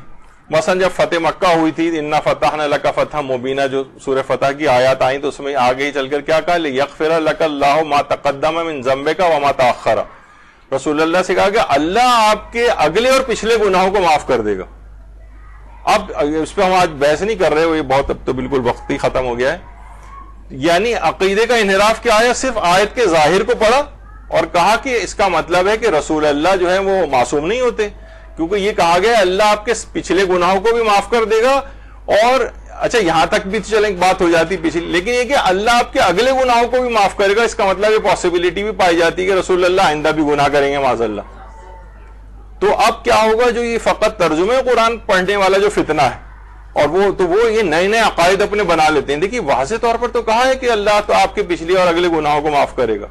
مثلا جب فتح مکہ ہوئی تھی, انا فتحنا لک فتحا مبینہ, جو سورہ فتح کی آیات آئیں تو اس میں آگے چل کر کیا کہا, لیغفر لک اللہ ما تقدم من ذنبک وما تاخر. رسول اللہ سے کہا کہ اللہ آپ کے اگلے اور پچھلے گناہوں کو معاف کر دے گا. اب اس پہ ہم آج بحث نہیں کر رہے, وہ یہ بہت اب تو بالکل وقت ہی ختم ہو گیا ہے. یعنی عقیدے کا انحراف کیا آیا, صرف آیت کے ظاہر کو پڑھا اور کہا کہ اس کا مطلب ہے کہ رسول اللہ جو ہے وہ معصوم نہیں ہوتے, کیونکہ یہ کہا گیا اللہ آپ کے پچھلے گناہوں کو بھی معاف کر دے گا. اور اچھا یہاں تک بھی چلیں بات ہو جاتی پچھلی, لیکن یہ کہ اللہ آپ کے اگلے گناہوں کو بھی معاف کرے گا, اس کا مطلب یہ پاسبلٹی بھی پائی جاتی ہے کہ رسول اللہ آئندہ بھی گناہ کریں گے معاذ اللہ. تو اب کیا ہوگا, جو یہ فقط ترجمہ قرآن پڑھنے والا جو فتنہ ہے اور وہ یہ نئے نئے عقائد اپنے بنا لیتے ہیں. دیکھیے واضح طور پر تو کہا ہے کہ اللہ تو آپ کے پچھلے اور اگلے گناہوں کو معاف کرے گا.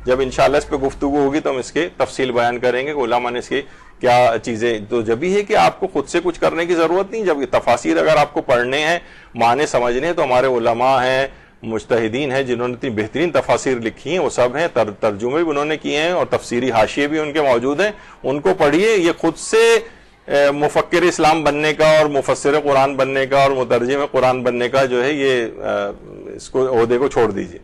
جب انشاءاللہ اس پہ گفتگو ہوگی تو ہم اس کے تفصیل بیان کریں گے کہ علماء نے اس کی کیا چیزیں. تو جب ہی ہے کہ آپ کو خود سے کچھ کرنے کی ضرورت نہیں, جب تفاسیر اگر آپ کو پڑھنے ہیں, معنی سمجھنے ہیں, تو ہمارے علماء ہیں, مجتہدین ہیں جنہوں نے اتنی بہترین تفاسیر لکھی ہیں, وہ سب ہیں, ترجمے بھی انہوں نے کیے ہیں اور تفسیری حاشیے بھی ان کے موجود ہیں, ان کو پڑھیے. یہ خود سے مفکر اسلام بننے کا اور مفسر قرآن بننے کا اور مترجم قرآن بننے کا جو ہے یہ اس کو عہدے کو چھوڑ دیجیے.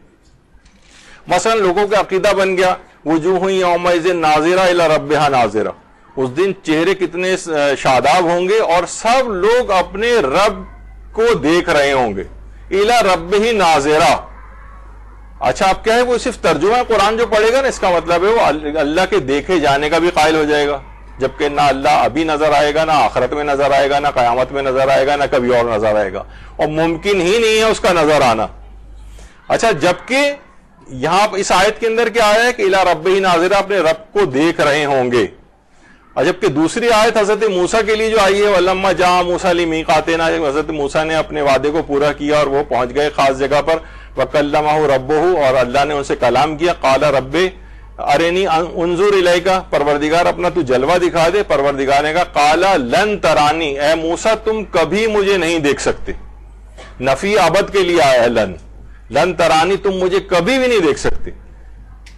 مثلا لوگوں کا عقیدہ بن گیا وجوہ یومئذ ناظرہ الی ربہا ناظرہ, اس دن چہرے کتنے شاداب ہوں گے اور سب لوگ اپنے رب کو دیکھ رہے ہوں گے. الی ربہ ناظرہ. اچھا اب کیا ہے, وہ صرف ترجمہ قرآن جو پڑھے گا نا, اس کا مطلب ہے وہ اللہ کے دیکھے جانے کا بھی قائل ہو جائے گا, جبکہ نہ اللہ ابھی نظر آئے گا, نہ آخرت میں نظر آئے گا, نہ قیامت میں نظر آئے گا, نہ کبھی اور نظر آئے گا, اور ممکن ہی نہیں ہے اس کا نظر آنا. اچھا جبکہ یہاں اس آیت کے اندر کیا آیا ہے کہ الی ربہ ناظرہ, اپنے رب کو دیکھ رہے ہوں گے. اور جبکہ دوسری آیت حضرت موسیٰ کے لیے جو آئی ہے وَلَمَّا جَاءَ مُوسَىٰ لِمِيقَاتِنَا, حضرت موسیٰ نے اپنے وعدے کو پورا کیا اور وہ پہنچ گئے خاص جگہ پر. وَكَلَّمَهُ رَبُّهُ, اور اللہ نے ان سے کلام کیا. قَالَ رَبِّ أَرِنِي أَنظُرْ إِلَيْكَ, پروردگار اپنا تو جلوہ دکھا دے. پروردگار نے کہا قَالَ لَن تَرَانِي, اے موسیٰ تم کبھی مجھے نہیں دیکھ سکتے. نفی ابد کے لیے آیا ہے لن ترانی, تم مجھے کبھی بھی نہیں دیکھ سکتے.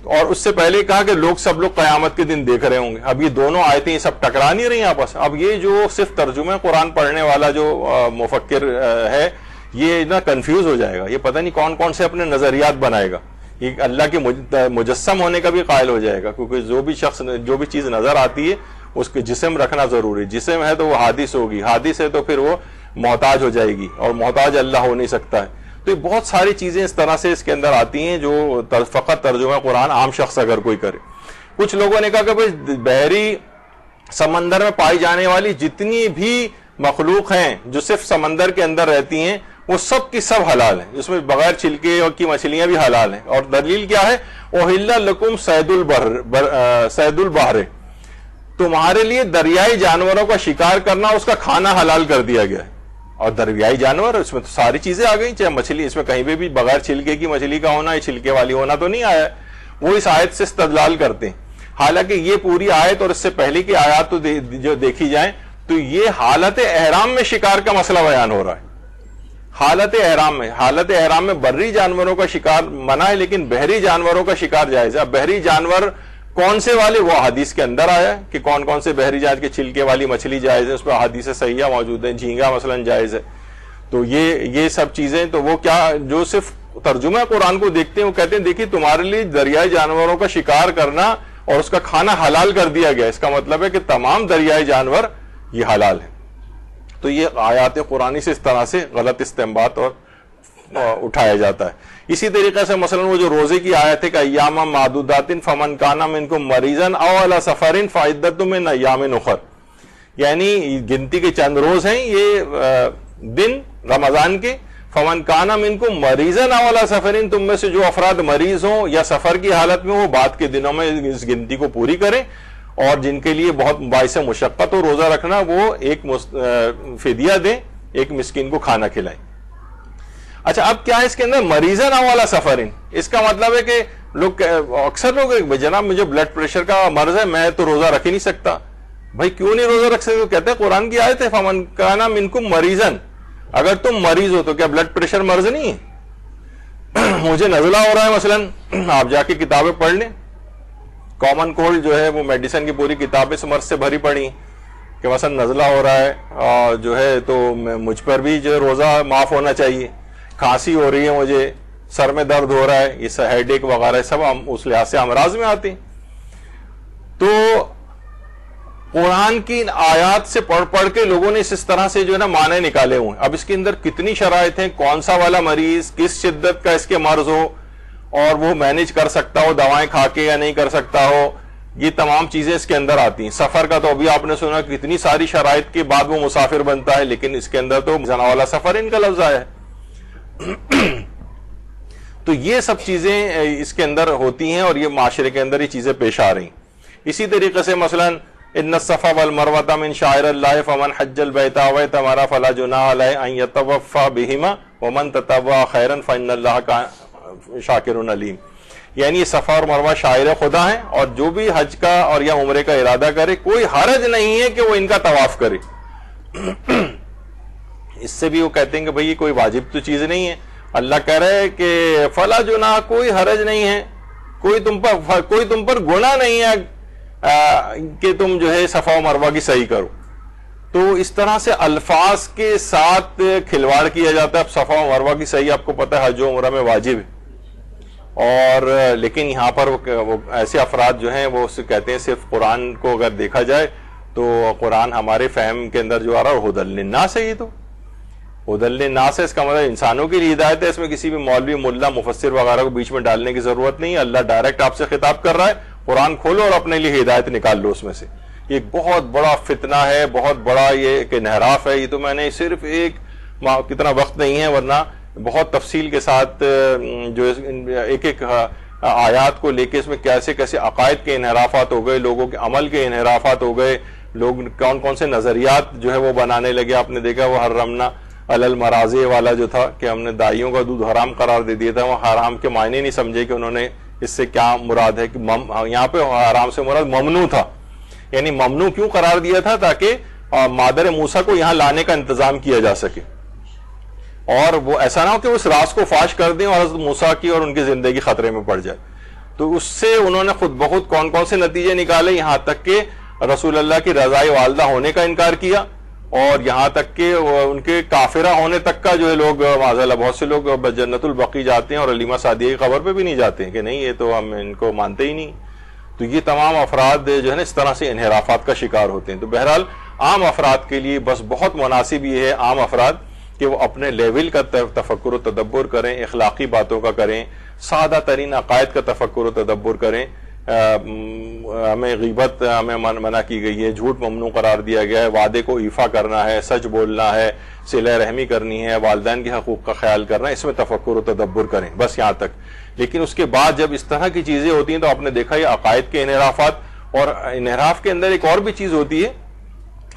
اور اس سے پہلے کہا کہ سب لوگ قیامت کے دن دیکھ رہے ہوں گے. اب یہ دونوں آیتیں یہ سب ٹکرا نہیں رہی آپس. اب یہ جو صرف ترجمہ قرآن پڑھنے والا جو مفکر ہے یہ نہ کنفیوز ہو جائے گا, یہ پتہ نہیں کون کون سے اپنے نظریات بنائے گا, یہ اللہ کے مجسم ہونے کا بھی قائل ہو جائے گا. کیونکہ جو بھی چیز نظر آتی ہے اس کے جسم رکھنا ضروری. جسم ہے تو وہ حادث ہوگی, حادث ہے تو پھر وہ محتاج ہو جائے گی, اور محتاج اللہ ہو نہیں سکتا ہے. تو یہ بہت ساری چیزیں اس طرح سے اس کے اندر آتی ہیں جو فقط ترجمہ قرآن عام شخص اگر کوئی کرے. کچھ لوگوں نے کہا کہ بھئی بحری سمندر میں پائی جانے والی جتنی بھی مخلوق ہیں جو صرف سمندر کے اندر رہتی ہیں وہ سب کی سب حلال ہیں, اس میں بغیر چھلکے کی مچھلیاں بھی حلال ہیں. اور دلیل کیا ہے, احل لکم صید البحر, تمہارے لیے دریائی جانوروں کا شکار کرنا, اس کا کھانا حلال کر دیا گیا ہے. اور دریائی جانور اس میں تو ساری چیزیں آ گئیں, چاہے مچھلی, اس میں کہیں پہ بھی بغیر چھلکے کی مچھلی کا ہونا, یا چھلکے والی ہونا تو نہیں آیا. وہ اس آیت سے استدلال کرتے ہیں. حالانکہ یہ پوری آیت اور اس سے پہلے کی آیات تو جو دیکھی جائیں تو یہ حالت احرام میں شکار کا مسئلہ بیان ہو رہا ہے. حالت احرام میں بری جانوروں کا شکار منع ہے, لیکن بحری جانوروں کا شکار جائز ہے. اب بحری جانور کون سے والے, وہ حدیث کے اندر آیا کہ کون کون سے بحری جانور کے چھلکے والی مچھلی جائز ہے, اس پر حدیث صحیحہ موجود ہیں. جھینگا مثلا جائز ہے. تو یہ سب چیزیں, تو وہ کیا جو صرف ترجمہ قرآن کو دیکھتے ہیں وہ کہتے ہیں دیکھیے تمہارے لیے دریائی جانوروں کا شکار کرنا اور اس کا کھانا حلال کر دیا گیا. اس کا مطلب ہے کہ تمام دریائی جانور یہ حلال ہیں. تو یہ آیات قرآنی سے اس طرح سے غلط استنباط اور اٹھایا جاتا ہے. اسی طریقے سے مثلا وہ جو روزے کی آیت ہے کہ ایام معدودات فمن کان منکم مریضا او علی سفر فعدۃ من ایام اخر, یعنی گنتی کے چند روز ہیں یہ دن رمضان کے. فمن کان منکم مریضا او علی سفر, تم میں سے جو افراد مریض ہوں یا سفر کی حالت میں ہو بعد کے دنوں میں اس گنتی کو پوری کریں, اور جن کے لیے بہت باعث مشقت ہو روزہ رکھنا وہ ایک فدیہ دیں, ایک مسکین کو کھانا کھلائیں. اچھا اب کیا ہے اس کے اندر مریضن او علی سفرین, اس کا مطلب ہے کہ لوگ اکثر لوگ جناب مجھے بلڈ پریشر کا مرض ہے میں تو روزہ رکھ ہی نہیں سکتا. بھائی کیوں نہیں روزہ رکھ سکتے؟ کہتے ہیں قرآن کی آیت ہے فمن کان منکم مریضن, اگر تم مریض ہو تو کیا بلڈ پریشر مرض نہیں ہے؟ مجھے نزلہ ہو رہا ہے مثلا, آپ جا کے کتابیں پڑھ لیں. کامن کولڈ جو ہے وہ میڈیسن کی پوری کتابیں سے مرض سے بھری پڑی کہ مثلا نزلہ ہو رہا ہے اور جو ہے تو مجھ پر بھی جو روزہ معاف ہونا چاہیے. کھانسی ہو رہی ہے مجھے, سر میں درد ہو رہا ہے, یہ ہیڈ ایک وغیرہ سب اس لحاظ سے امراض میں آتے ہیں. تو قرآن کی آیات سے پڑھ کے لوگوں نے اس طرح سے جو ہے نا معنی نکالے ہوئے ہیں. اب اس کے اندر کتنی شرائط ہیں, کون سا والا مریض کس شدت کا اس کے مرض ہو اور وہ مینج کر سکتا ہو دوائیں کھا کے یا نہیں کر سکتا ہو, یہ تمام چیزیں اس کے اندر آتی ہیں. سفر کا تو ابھی آپ نے سنا کتنی ساری شرائط کے بعد وہ مسافر بنتا ہے, لیکن اس کے اندر تو زنا والا سفر ان کا لفظ آیا ہے. تو یہ سب چیزیں اس کے اندر ہوتی ہیں اور یہ معاشرے کے اندر یہ چیزیں پیش آ رہی ہیں. اسی طریقے سے مثلا ان الصفا والمروہ من شعائر اللہ فمن حج البیت او اعتمر فلا جناح علیہ ان یطوف بہما ومن تطوع خیرا فان اللہ شاکر علیم. یعنی یہ صفا اور مروہ شاعر خدا ہیں, اور جو بھی حج کا اور یا عمرے کا ارادہ کرے کوئی حرج نہیں ہے کہ وہ ان کا طواف کرے. اس سے بھی وہ کہتے ہیں کہ بھئی یہ کوئی واجب تو چیز نہیں ہے. اللہ کہہ رہے ہے کہ فلا جناح, کوئی حرج نہیں ہے, کوئی تم پر گناہ نہیں ہے کہ تم جو ہے صفا و مروہ کی صحیح کرو. تو اس طرح سے الفاظ کے ساتھ کھلواڑ کیا جاتا ہے. اب صفا و مروہ کی صحیح آپ کو پتہ ہے حج و عمرہ میں واجب ہے, اور لیکن یہاں پر وہ ایسے افراد جو ہیں وہ کہتے ہیں صرف قرآن کو اگر دیکھا جائے تو قرآن ہمارے فہم کے اندر جو آ رہا ہے ہدی للناس ہے، یہ تو ہدی للناس ہے، اس کا مطلب انسانوں کے لیے ہدایت ہے، اس میں کسی بھی مولوی ملا مفسر وغیرہ کو بیچ میں ڈالنے کی ضرورت نہیں ہے، اللہ ڈائریکٹ آپ سے خطاب کر رہا ہے، قرآن کھولو اور اپنے لیے ہدایت نکال لو اس میں سے۔ یہ ایک بہت بڑا فتنہ ہے، بہت بڑا یہ ایک انحراف ہے۔ یہ تو میں نے صرف کتنا وقت نہیں ہے، ورنہ بہت تفصیل کے ساتھ جو ایک ایک آیات کو لے کے اس میں کیسے کیسے عقائد کے انحرافات ہو گئے، لوگوں کے عمل کے انحرافات ہو گئے، لوگ کون کون سے نظریات جو ہے وہ بنانے لگے۔ آپ نے دیکھا وہ حرمنا علی المراضع والا جو تھا کہ ہم نے دائیوں کا دودھ حرام قرار دے دیا تھا، وہ حرام کے معنی نہیں سمجھے کہ انہوں نے اس سے کیا مراد ہے، کہ یہاں پہ حرام سے مراد ممنوع تھا، یعنی ممنوع کیوں قرار دیا تھا؟ تاکہ مادر موسیٰ کو یہاں لانے کا انتظام کیا جا سکے، اور وہ ایسا نہ ہو کہ اس راز کو فاش کر دیں اور حضرت موسیٰ کی اور ان کی زندگی خطرے میں پڑ جائے۔ تو اس سے انہوں نے خود بخود کون کون سے نتیجے نکالے، یہاں تک کہ رسول اللہ کی رضائے والدہ ہونے کا انکار کیا، اور یہاں تک کہ ان کے کافرہ ہونے تک کا جو ہے لوگ معاذاللہ بہت سے لوگ جنت البقیع جاتے ہیں اور علیمہ سعدیہ کی قبر پہ بھی نہیں جاتے ہیں کہ نہیں یہ تو ہم ان کو مانتے ہی نہیں۔ تو یہ تمام افراد جو ہے نا اس طرح سے انحرافات کا شکار ہوتے ہیں۔ تو بہرحال عام افراد کے لیے بس بہت مناسب یہ ہے، عام افراد کہ وہ اپنے لیول کا تفکر و تدبر کریں، اخلاقی باتوں کا کریں، سادہ ترین عقائد کا تفکر و تدبر کریں۔ ہمیں غیبت ہمیں منع کی گئی ہے، جھوٹ ممنوع قرار دیا گیا ہے، وعدے کو ایفا کرنا ہے، سچ بولنا ہے، صلہ رحمی کرنی ہے، والدین کے حقوق کا خیال کرنا ہے، اس میں تفکر و تدبر کریں، بس یہاں تک۔ لیکن اس کے بعد جب اس طرح کی چیزیں ہوتی ہیں تو آپ نے دیکھا یہ عقائد کے انحرافات، اور انحراف کے اندر ایک اور بھی چیز ہوتی ہے،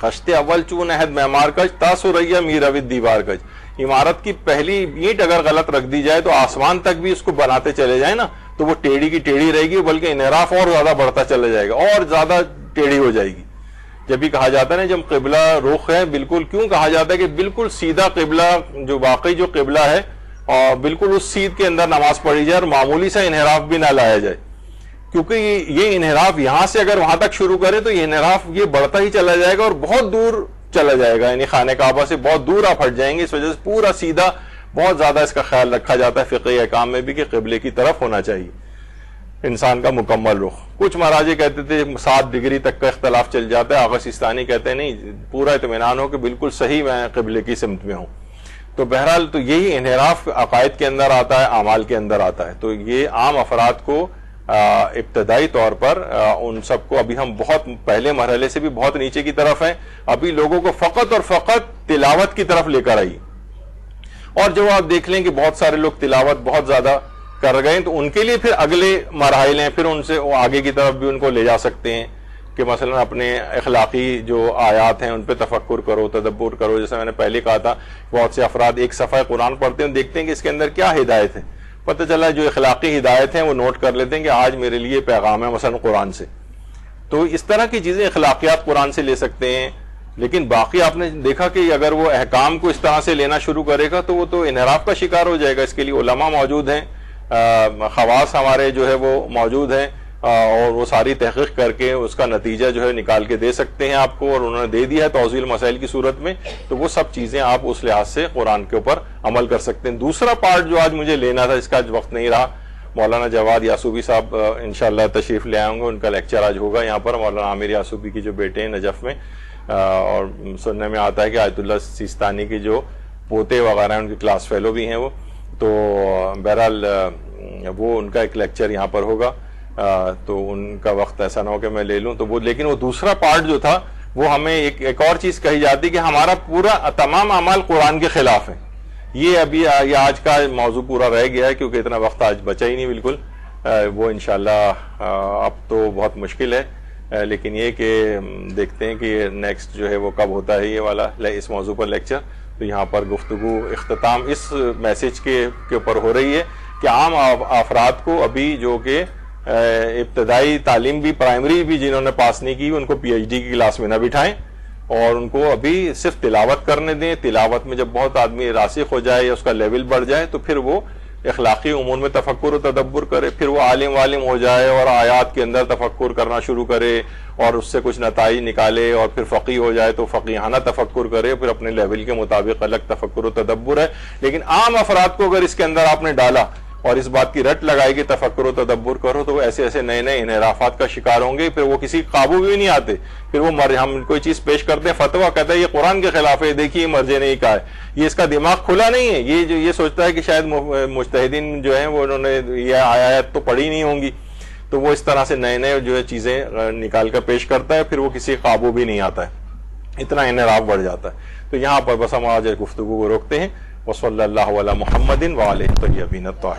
خشتے اول چون عہد معمار کج تاسریا میراوت دیوار کج۔ عمارت کی پہلی اینٹ اگر غلط رکھ دی جائے تو آسمان تک بھی اس کو بناتے چلے جائیں نا تو وہ ٹیڑھی کی ٹیڑھی رہے گی، بلکہ انحراف اور زیادہ بڑھتا چلا جائے گا، اور زیادہ ٹیڑھی ہو جائے گی۔ جب بھی کہا جاتا ہے نا جب قبلہ رخ ہے، بالکل کیوں کہا جاتا ہے کہ بالکل سیدھا قبلہ جو واقعی جو قبلہ ہے اور بالکل اس سیدھ کے اندر نماز پڑھی جائے اور معمولی سا انحراف بھی نہ لایا جائے، کیونکہ یہ انحراف یہاں سے اگر وہاں تک شروع کرے تو یہ انحراف یہ بڑھتا ہی چلا جائے گا اور بہت دور چلا جائے گا، یعنی خانہ کعبہ سے بہت دور آپ ہٹ جائیں گے۔ اس وجہ سے پورا سیدھا بہت زیادہ اس کا خیال رکھا جاتا ہے فقہی احکام میں بھی کہ قبلے کی طرف ہونا چاہیے انسان کا مکمل رخ۔ کچھ مراجع کہتے تھے 7 ڈگری تک کا اختلاف چل جاتا ہے، آغا سیستانی کہتے ہیں نہیں، پورا اطمینان ہو کہ بالکل صحیح میں قبلے کی سمت میں ہوں۔ تو بہرحال تو یہی انحراف عقائد کے اندر آتا ہے، اعمال کے اندر آتا ہے۔ تو یہ عام افراد کو ابتدائی طور پر ان سب کو ابھی ہم بہت پہلے مرحلے سے بھی بہت نیچے کی طرف ہیں، ابھی لوگوں کو فقط اور فقط تلاوت کی طرف لے کر آئی، اور جب آپ دیکھ لیں کہ بہت سارے لوگ تلاوت بہت زیادہ کر گئے تو ان کے لیے پھر اگلے مراحل ہیں، پھر ان سے آگے کی طرف بھی ان کو لے جا سکتے ہیں کہ مثلا اپنے اخلاقی جو آیات ہیں ان پہ تفکر کرو، تدبر کرو۔ جیسے میں نے پہلے کہا تھا بہت سے افراد ایک صفحہ قرآن پڑھتے ہیں، دیکھتے ہیں کہ اس کے اندر کیا ہدایت ہے، پتہ چلا جو اخلاقی ہدایت ہیں وہ نوٹ کر لیتے ہیں کہ آج میرے لیے پیغام ہے مثلا قرآن سے۔ تو اس طرح کی چیزیں اخلاقیات قرآن سے لے سکتے ہیں، لیکن باقی آپ نے دیکھا کہ اگر وہ احکام کو اس طرح سے لینا شروع کرے گا تو وہ تو انحراف کا شکار ہو جائے گا۔ اس کے لیے علماء موجود ہیں، خواص ہمارے جو ہے وہ موجود ہیں، اور وہ ساری تحقیق کر کے اس کا نتیجہ جو ہے نکال کے دے سکتے ہیں آپ کو، اور انہوں نے دے دیا ہے توضیح المسائل کی صورت میں۔ تو وہ سب چیزیں آپ اس لحاظ سے قرآن کے اوپر عمل کر سکتے ہیں۔ دوسرا پارٹ جو آج مجھے لینا تھا، اس کا آج وقت نہیں رہا، مولانا جواد یاسوبی صاحب انشاءاللہ تشریف لے آئیں گے، ان کا لیکچر آج ہوگا یہاں پر، مولانا عامر یاسوبی کی جو بیٹے ہیں نجف میں، اور سننے میں آتا ہے کہ آیت اللہ سیستانی کے جو پوتے وغیرہ ہیں ان کی کلاس فیلو بھی ہیں وہ، تو بہرحال وہ ان کا ایک لیکچر یہاں پر ہوگا، تو ان کا وقت ایسا نہ ہو کہ میں لے لوں تو وہ، لیکن وہ دوسرا پارٹ جو تھا وہ ہمیں ایک اور چیز کہی جاتی کہ ہمارا پورا تمام اعمال قرآن کے خلاف ہیں۔ یہ ابھی یہ آج کا موضوع پورا رہ گیا ہے کیونکہ اتنا وقت آج بچا ہی نہیں بالکل، وہ انشاءاللہ اب تو بہت مشکل ہے، لیکن یہ کہ دیکھتے ہیں کہ نیکسٹ جو ہے وہ کب ہوتا ہے یہ والا اس موضوع پر لیکچر۔ تو یہاں پر گفتگو اختتام اس میسج کے اوپر ہو رہی ہے کہ عام افراد کو ابھی جو کہ ابتدائی تعلیم بھی، پرائمری بھی جنہوں نے پاس نہیں کی، ان کو پی ایچ ڈی کی کلاس میں نہ بٹھائیں، اور ان کو ابھی صرف تلاوت کرنے دیں۔ تلاوت میں جب بہت آدمی راسخ ہو جائے یا اس کا لیول بڑھ جائے تو پھر وہ اخلاقی امور میں تفکر و تدبر کرے، پھر وہ عالم ہو جائے اور آیات کے اندر تفکر کرنا شروع کرے اور اس سے کچھ نتائج نکالے، اور پھر فقیہ ہو جائے تو فقیہانہ تفکر کرے، پھر اپنے لیول کے مطابق الگ تفکر و تدبر ہے۔ لیکن عام افراد کو اگر اس کے اندر آپ نے ڈالا اور اس بات کی رٹ لگائے کہ تفکر و تدبر کرو، تو وہ ایسے ایسے نئے نئے انحرافات کا شکار ہوں گے، پھر وہ کسی قابو بھی نہیں آتے. پھر وہ ہم کوئی چیز پیش کرتے ہیں، فتویٰ کہتا ہے یہ قرآن کے خلاف ہے، دیکھیے یہ مرجع نے کہا ہے، یہ اس کا دماغ کھلا نہیں ہے، یہ سوچتا ہے کہ شاید مجتہدین جو ہیں وہ انہوں نے یہ آیات تو پڑھی نہیں ہوں گی، تو وہ اس طرح سے نئے نئے جو ہے چیزیں نکال کر پیش کرتا ہے، پھر وہ کسی قابو بھی نہیں آتا ہے، اتنا انحراف بڑھ جاتا ہے. تو یہاں پر بس ہم آج گفتگو کو روکتے ہیں. وصلی اللہ علی محمد وآلہ الطیبین الطاہرین.